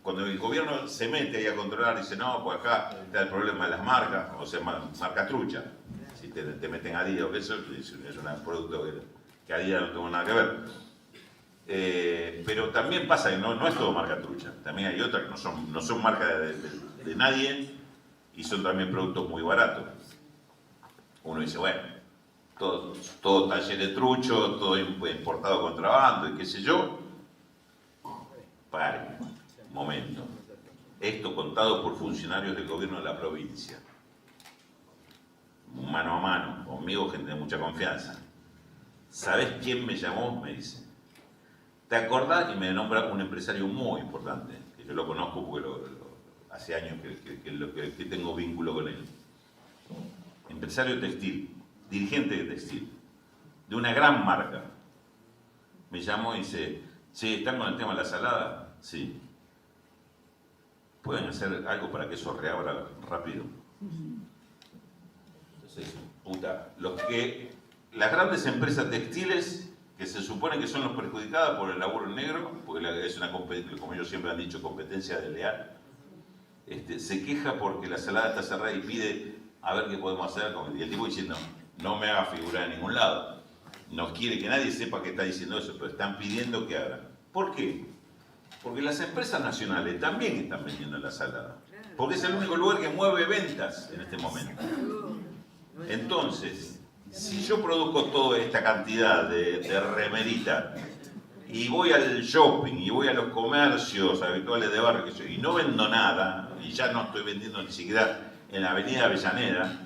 cuando el gobierno se mete ahí a controlar, dice, no, pues acá está el problema de las marcas, o sea, marca trucha. Si te meten Adidas o eso, es un producto que Adidas no tuvo nada que ver. Pero también pasa que no es todo marca trucha. También hay otras que no son marca de nadie y son también productos muy baratos. Uno dice, bueno, todo taller de trucho, todo importado contrabando y qué sé yo. Paren, momento. Esto contado por funcionarios del gobierno de la provincia. Mano a mano, conmigo, gente de mucha confianza. ¿Sabés quién me llamó? Me dice. ¿Te acordás? Y me nombra un empresario muy importante, que yo lo conozco porque hace años que tengo vínculo con él. Empresario textil, dirigente de textil, de una gran marca. Me llamó y dice, che, ¿están con el tema de la salada? Sí. ¿Pueden hacer algo para que eso reabra rápido? Entonces, las grandes empresas textiles, que se supone que son los perjudicadas por el laburo negro, porque es una competencia, como ellos siempre han dicho, competencia desleal, se queja porque la salada está cerrada y pide a ver qué podemos hacer. Y el tipo diciendo, no me haga figurar en ningún lado. No quiere que nadie sepa que está diciendo eso, pero están pidiendo que hagan. ¿Por qué? Porque las empresas nacionales también están vendiendo la salada. porque es el único lugar que mueve ventas en este momento. Entonces, si yo produzco toda esta cantidad de remerita y voy al shopping y voy a los comercios habituales de barrio y no vendo nada, y ya no estoy vendiendo ni siquiera en la avenida Avellaneda,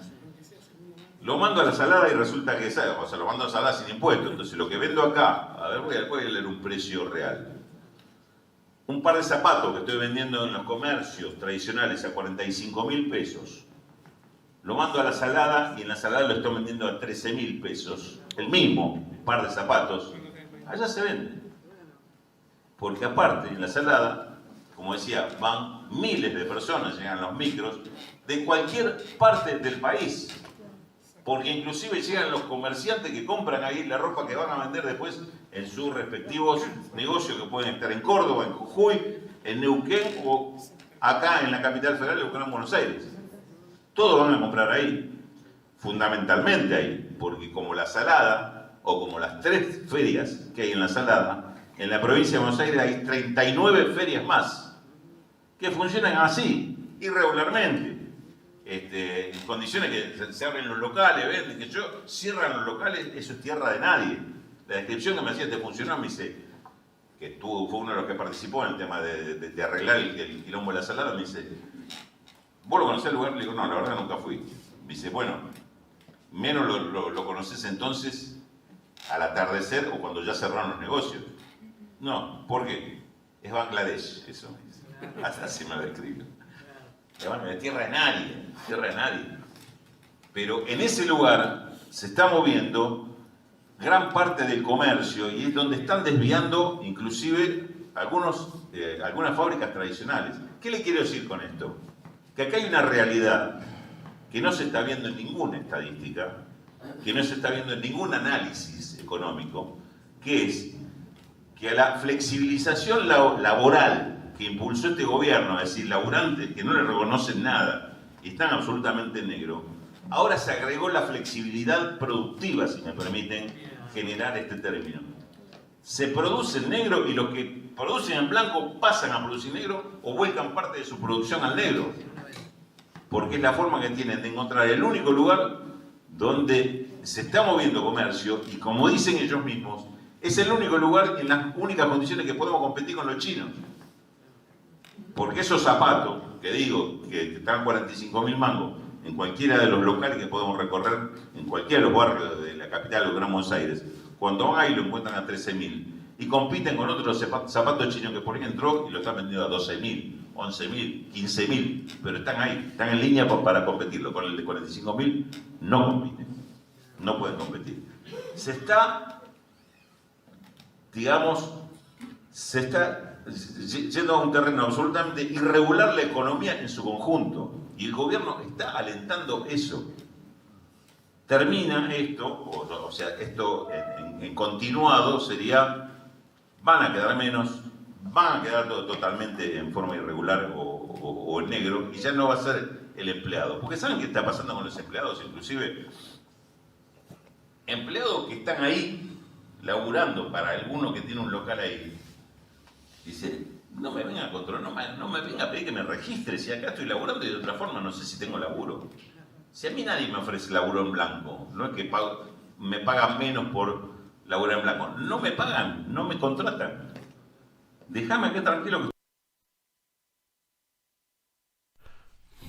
lo mando a la salada y resulta que, o sea, lo mando a la salada sin impuesto. Entonces lo que vendo acá, a ver, voy a leer un precio real. Un par de zapatos que estoy vendiendo en los comercios tradicionales a 45.000 pesos, lo mando a la salada y en la salada lo estoy vendiendo a 13.000 pesos. El mismo par de zapatos, allá se vende. Porque aparte, en la salada, como decía, van miles de personas, llegan los micros, de cualquier parte del país. Porque inclusive llegan los comerciantes que compran ahí la ropa que van a vender después en sus respectivos negocios que pueden estar en Córdoba, en Jujuy, en Neuquén o acá en la capital federal o en Buenos Aires. Todos van a comprar ahí, fundamentalmente ahí, porque como la salada o como las 3 ferias que hay en la salada, en la provincia de Buenos Aires hay 39 ferias más que funcionan así, irregularmente. En condiciones que se abren los locales, venden, que cierran los locales, eso es tierra de nadie. La descripción que me hacía este funcionario me dice, que fue uno de los que participó en el tema de arreglar el quilombo de la salada, me dice, ¿vos lo conocés el lugar? Le digo, no, la verdad nunca fui. Me dice, bueno, menos lo conocés entonces al atardecer o cuando ya cerraron los negocios. No, ¿por qué? Es Bangladesh, eso me dice. Así me lo describe. De tierra de nadie, tierra de nadie. Pero en ese lugar se está moviendo gran parte del comercio y es donde están desviando inclusive algunas fábricas tradicionales. ¿Qué le quiero decir con esto? Que acá hay una realidad que no se está viendo en ninguna estadística, que no se está viendo en ningún análisis económico, que es que a la flexibilización laboral que impulsó este gobierno, es decir, laburantes que no le reconocen nada y están absolutamente en negro, ahora se agregó la flexibilidad productiva, si me permiten generar este término. Se produce en negro y los que producen en blanco pasan a producir negro o vuelcan parte de su producción al negro. Porque es la forma que tienen de encontrar el único lugar donde se está moviendo comercio y, como dicen ellos mismos, es el único lugar en las únicas condiciones que podemos competir con los chinos. Porque esos zapatos, que digo, que están 45.000 mangos en cualquiera de los locales que podemos recorrer, en cualquiera de los barrios de la capital o Gran Buenos Aires, cuando van ahí lo encuentran a 13.000 y compiten con otros zapatos chinos que por ahí entró y lo están vendiendo a 12.000, 11.000, 15.000, pero están ahí, están en línea para competirlo. Con el de 45.000 no compiten, no pueden competir. Se está yendo a un terreno absolutamente irregular la economía en su conjunto. Y el gobierno está alentando eso. Termina esto, o sea, esto en continuado sería, van a quedar menos, van a quedar totalmente en forma irregular o en negro, y ya no va a ser el empleado. Porque ¿saben qué está pasando con los empleados? Inclusive, empleados que están ahí laburando para alguno que tiene un local ahí, dice, no me venga a controlar, no me venga a pedir que me registre, si acá estoy laburando y de otra forma no sé si tengo laburo. Si a mí nadie me ofrece laburo en blanco, no es que me pagan menos por laburar en blanco, no me pagan, no me contratan. Déjame aquí tranquilo que...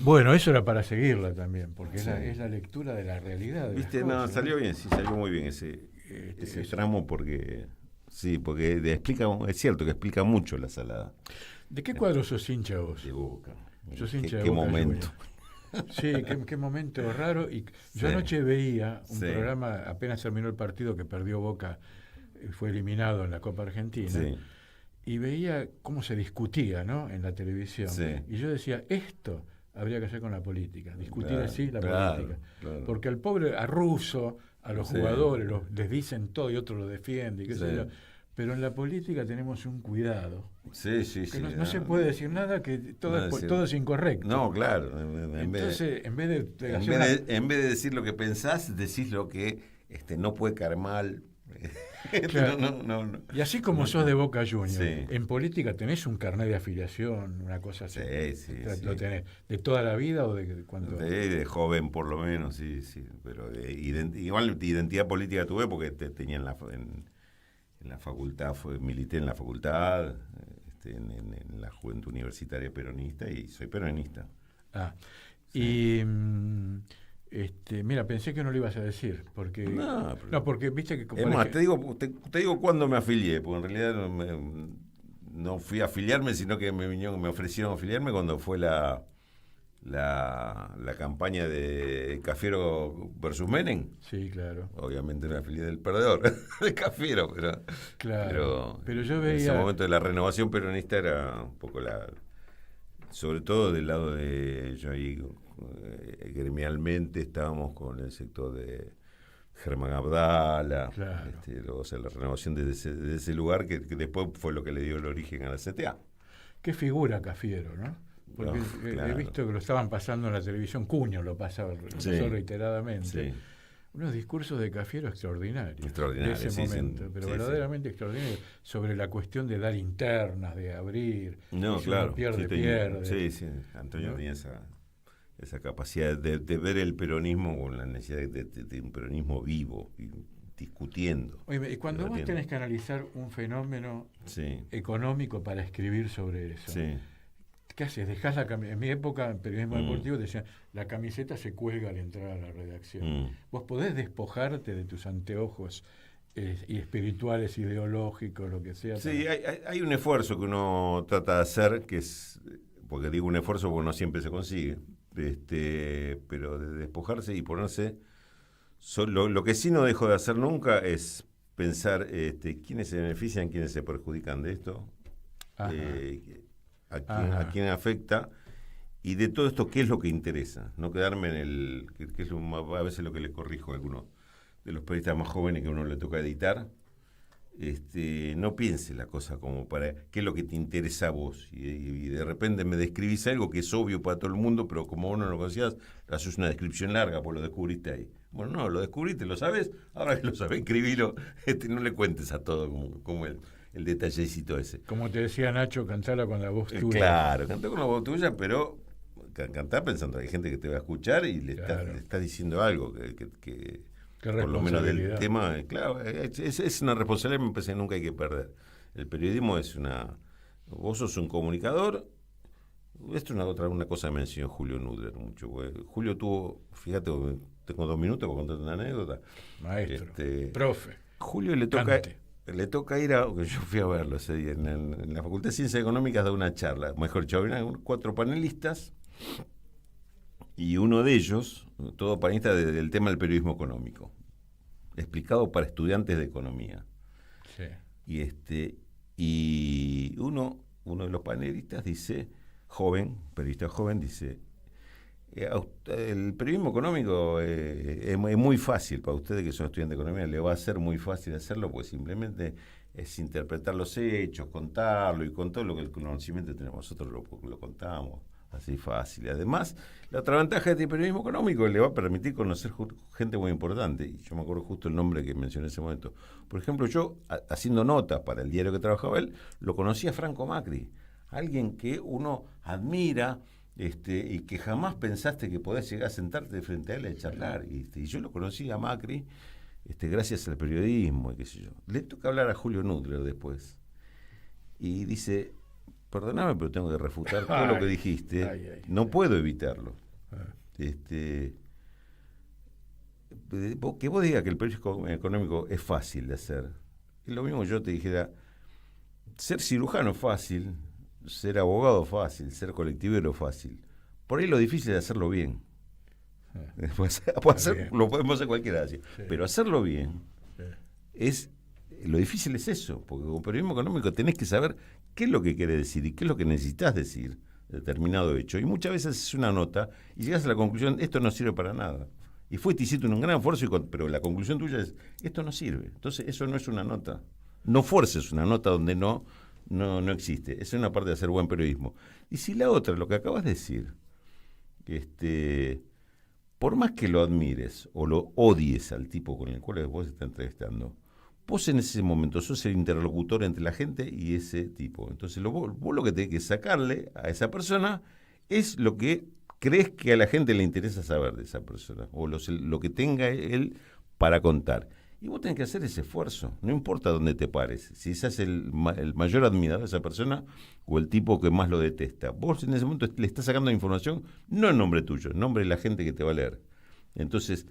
Bueno, eso era para seguirla también, porque sí, es la lectura de la realidad. De ¿viste? No, salió bien, sí, salió muy bien ese tramo porque... Sí, porque es cierto que explica mucho la salada. ¿De qué cuadro sos hincha vos? De Boca. ¿Sos hincha de qué Boca? Momento. Sí, qué momento raro. Y yo anoche veía un programa, apenas terminó el partido que perdió Boca, fue eliminado en la Copa Argentina, y veía cómo se discutía, ¿no?, en la televisión. Y yo decía, esto habría que hacer con la política, discutir así la política. Claro. Porque al pobre, a Russo, a los jugadores, les dicen todo y otro lo defiende, y qué sé yo. Pero en la política tenemos un cuidado. No se puede decir nada que todo es incorrecto. No, claro. Entonces, en vez de decir lo que pensás, decís lo que no puede caer mal. Claro. No. Y así como sos de Boca Juniors, Sí. en política tenés un carnet de afiliación, una cosa así. Sí. ¿Lo tenés de toda la vida o de cuánto? De joven, por lo menos, sí. Pero igual identidad política tuve porque tenía en la facultad, milité en la facultad, en la Juventud Universitaria Peronista y soy peronista. Sí. Y mira, pensé que no lo ibas a decir, porque porque viste que... Es más, te digo cuándo me afilié, porque en realidad no fui a afiliarme, sino que me ofrecieron afiliarme cuando fue la campaña de Cafiero versus Menem. Sí, claro. Obviamente me afilié del perdedor, de Cafiero, pero yo veía... En ese momento de la renovación peronista era un poco sobre todo del lado de... Yo ahí gremialmente estábamos con el sector de Germán Abdala, claro. O sea, la renovación de ese lugar que después fue lo que le dio el origen a la CTA. Qué figura Cafiero, ¿no? Porque claro. He visto que lo estaban pasando en la televisión, Cuño lo pasaba reiteradamente. Sí. Unos discursos de Cafiero extraordinarios. De ese momento, pero verdaderamente extraordinarios, sobre la cuestión de dar internas, de abrir. No, si claro. uno pierde. Sí. Antonio tenía esa capacidad de ver el peronismo con la necesidad de un peronismo vivo, y discutiendo. Oye, y cuando vos tenés que analizar un fenómeno económico para escribir sobre eso, ¿qué haces? Dejás la camiseta. En mi época, en periodismo deportivo, decían, la camiseta se cuelga al entrar a la redacción. Vos podés despojarte de tus anteojos y espirituales, ideológicos, lo que sea. Sí, hay un esfuerzo que uno trata de hacer, que es, porque digo un esfuerzo porque no siempre se consigue, pero de despojarse y ponerse... Lo que sí no dejo de hacer nunca es pensar quiénes se benefician, quiénes se perjudican de esto, a quién afecta, y de todo esto qué es lo que interesa. No quedarme en que es a veces lo que le corrijo a algunos de los periodistas más jóvenes que a uno le toca editar. No piense la cosa como para qué es lo que te interesa a vos, y de repente me describís algo que es obvio para todo el mundo, pero como vos no lo conocías, haces una descripción larga, pues lo descubriste ahí. Bueno, no, lo descubriste, lo sabes, ahora que lo sabés, escribilo, no le cuentes a todo como el detallecito ese. Como te decía Nacho, cantala con la voz tuya. Claro, cantá con la voz tuya, pero cantá pensando que hay gente que te va a escuchar y le está diciendo algo que por lo menos del tema, claro, es una responsabilidad que me parece que nunca hay que perder. El periodismo vos sos un comunicador. Esto es una cosa que me enseñó Julio Nudler mucho. Julio tuvo, fíjate, tengo 2 minutos para contarte una anécdota. Maestro, profe. Julio le toca ir que yo fui a verlo ese día, en la Facultad de Ciencias Económicas, da una charla. Mejor dicho, había 4 panelistas, y uno de ellos, todo panelista del tema del periodismo económico, explicado para estudiantes de economía. Sí. Y uno de los panelistas dice, periodista joven, dice, el periodismo económico es muy fácil para ustedes que son estudiantes de economía, le va a ser muy fácil hacerlo, pues simplemente es interpretar los hechos, contarlo, y con todo lo que el conocimiento tenemos nosotros lo contamos así fácil. Además, la otra ventaja de este periodismo económico le va a permitir conocer gente muy importante, y yo me acuerdo justo el nombre que mencioné en ese momento. Por ejemplo, yo, haciendo notas para el diario que trabajaba él, lo conocí a Franco Macri, alguien que uno admira, y que jamás pensaste que podés llegar a sentarte frente a él y charlar, y yo lo conocí a Macri gracias al periodismo, y qué sé yo. Le toca hablar a Julio Nudler después, y dice, perdóname, pero tengo que refutar todo lo que dijiste, no puedo evitarlo. Que vos digas que el periodismo económico es fácil de hacer, es lo mismo que yo te dijera, ser cirujano es fácil, ser abogado fácil, ser colectivero fácil. Por ahí lo difícil es hacerlo bien. Lo podemos hacer cualquiera, pero hacerlo bien lo difícil es eso, porque como periodismo económico tenés que saber qué es lo que querés decir y qué es lo que necesitas decir determinado hecho. Y muchas veces es una nota y llegas a la conclusión, esto no sirve para nada. Y hiciste un gran esfuerzo, pero la conclusión tuya es, esto no sirve. Entonces eso no es una nota. No fuerces una nota donde no existe. Esa es una parte de hacer buen periodismo. Y si la otra, lo que acabas de decir, por más que lo admires o lo odies al tipo con el cual vos estás entrevistando, vos en ese momento sos el interlocutor entre la gente y ese tipo. Entonces vos lo que tenés que sacarle a esa persona es lo que crees que a la gente le interesa saber de esa persona, o lo que tenga él para contar. Y vos tenés que hacer ese esfuerzo, no importa dónde te pares, si sos el mayor admirador de esa persona o el tipo que más lo detesta. Vos en ese momento le estás sacando información, no en nombre tuyo, en nombre de la gente que te va a leer. Entonces,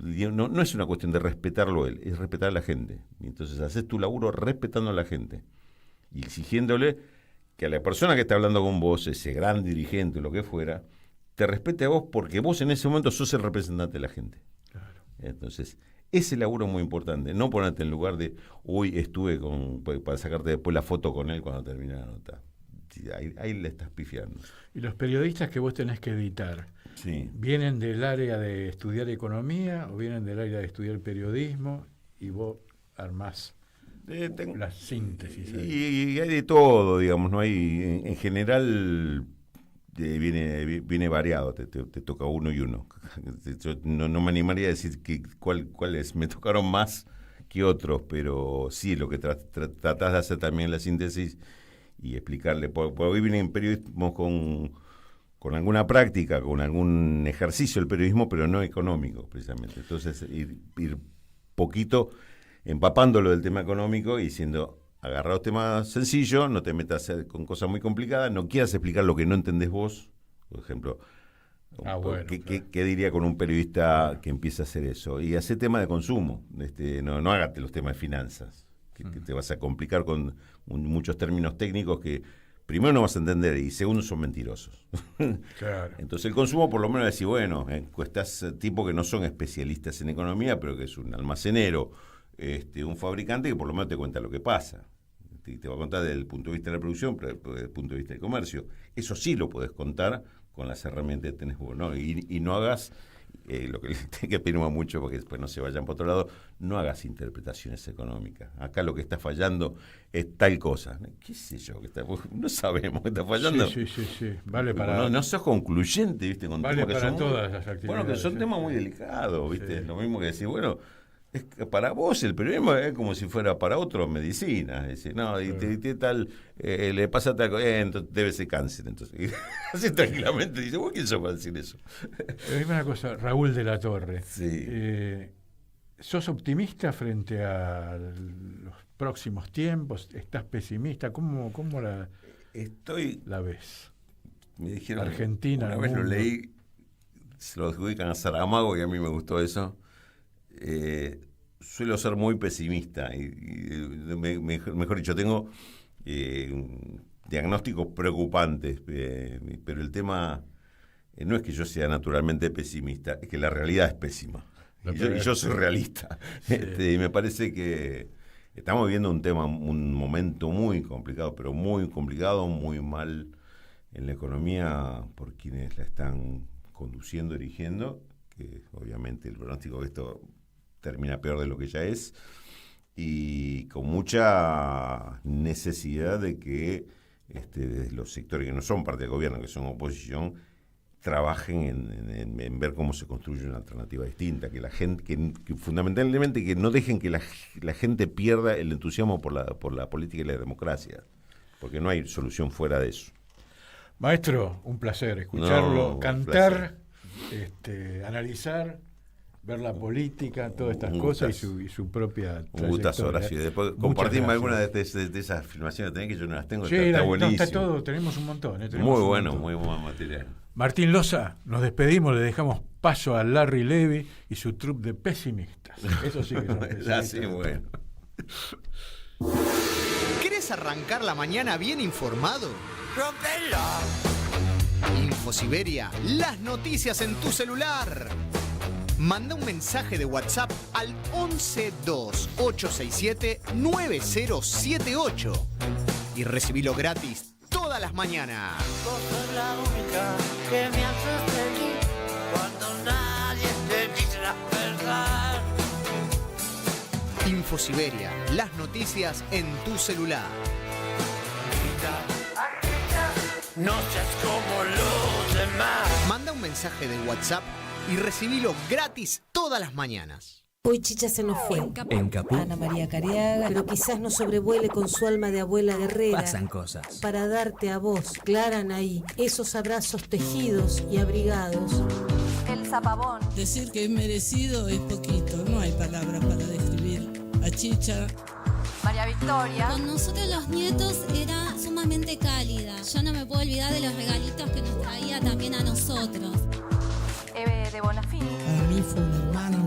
no es una cuestión de respetarlo él, es respetar a la gente. Y entonces haces tu laburo respetando a la gente y exigiéndole que a la persona que está hablando con vos, ese gran dirigente o lo que fuera, te respete a vos porque vos en ese momento sos el representante de la gente. Claro. Entonces, ese laburo es muy importante, no ponerte en lugar de, hoy estuve para sacarte después la foto con él cuando termine la nota. Ahí le estás pifiando. Y los periodistas que vos tenés que editar, sí, ¿vienen del área de estudiar economía o vienen del área de estudiar periodismo y vos armás la síntesis? Y hay de todo, digamos, no hay, en general viene variado, te toca uno y uno. Yo no me animaría a decir cuáles me tocaron más que otros, pero sí, lo que tratás de hacer también la síntesis y explicarle, porque hoy vienen periodismo con alguna práctica, con algún ejercicio del periodismo, pero no económico, precisamente. Entonces, ir poquito empapándolo del tema económico y diciendo, agarra los temas sencillos, no te metas con cosas muy complicadas, no quieras explicar lo que no entendés vos. Por ejemplo, ¿qué diría con un periodista que empieza a hacer eso? Y hace tema de consumo, no hagas los temas de finanzas, que te vas a complicar con muchos términos técnicos que primero no vas a entender y segundo son mentirosos. Claro. Entonces el consumo por lo menos decir, bueno, encuestas tipo que no son especialistas en economía, pero que es un almacenero, un fabricante que por lo menos te cuenta lo que pasa. Te va a contar desde el punto de vista de la producción, pero desde el punto de vista del comercio. Eso sí lo podés contar con las herramientas que tenés vos, ¿no? Y no hagas, lo que le tengo que pedir mucho, porque después no se vayan por otro lado, no hagas interpretaciones económicas. Acá lo que está fallando es tal cosa. ¿Qué sé yo? No sabemos qué está fallando. Sí. Vale para... No sos concluyente, ¿viste? Con vale temas para que son todas las actividades. Bueno, que son temas muy delicados, ¿viste? Sí. Lo mismo que decir, bueno... Es que para vos el periodismo es como si fuera para otro medicina. Dice, no, y le pasa tal cosa, entonces debe ser cáncer. Entonces, así tranquilamente dice, ¿vos quién sos para decir eso? Dime una cosa, Raúl de la Torre. Sí. ¿Sos optimista frente a los próximos tiempos? ¿Estás pesimista? ¿Cómo la ves? Me dijeron, Argentina. Una vez lo leí, se lo adjudican a Saramago y a mí me gustó eso. Suelo ser muy pesimista mejor dicho, tengo diagnósticos preocupantes, pero el tema no es que yo sea naturalmente pesimista, es que la realidad es pésima y yo soy realista. Sí. Y me parece que estamos viviendo un momento muy complicado, pero muy complicado, muy mal en la economía por quienes la están conduciendo, dirigiendo, que obviamente el pronóstico de esto termina peor de lo que ya es, y con mucha necesidad de que los sectores que no son parte del gobierno, que son oposición, trabajen en ver cómo se construye una alternativa distinta, que la gente, que fundamentalmente que no dejen que la gente pierda el entusiasmo por la política y la democracia, porque no hay solución fuera de eso. Maestro, un placer escucharlo, cantar, analizar, ver la política, todas estas cosas y su propia trayectoria. Un gustazo, Horacio. Después compartimos algunas de esas filmaciones que yo no las tengo. Sí, está buenísimo. Está todo, tenemos un montón. Muy bueno, muy buen material. Martín Loza, nos despedimos, le dejamos paso a Larry Levy y su troupe de pesimistas. Eso sí que son pesimistas. Sí, bueno. ¿Querés arrancar la mañana bien informado? ¡Rompela! InfoSiberia, las noticias en tu celular. Manda un mensaje de WhatsApp al 1128679078 y recibilo gratis todas las mañanas. Vos sos la única que me haces feliz cuando nadie te dice la verdad. InfoSiberia, las noticias en tu celular. No seas como los demás. Manda un mensaje de WhatsApp y recibilo gratis todas las mañanas. Hoy Chicha se nos fue. En Caput Ana María Cariaga, pero quizás nos sobrevuele con su alma de abuela guerrera. pasan cosas. Para darte a vos, Clara Anaí, esos abrazos tejidos y abrigados. El zapabón. Decir que es merecido es poquito, no hay palabras para describir a Chicha. María Victoria. Con nosotros los nietos era sumamente cálida. Yo no me puedo olvidar de los regalitos que nos traía también a nosotros. Eve de Bonafini. Para mí fue un hermano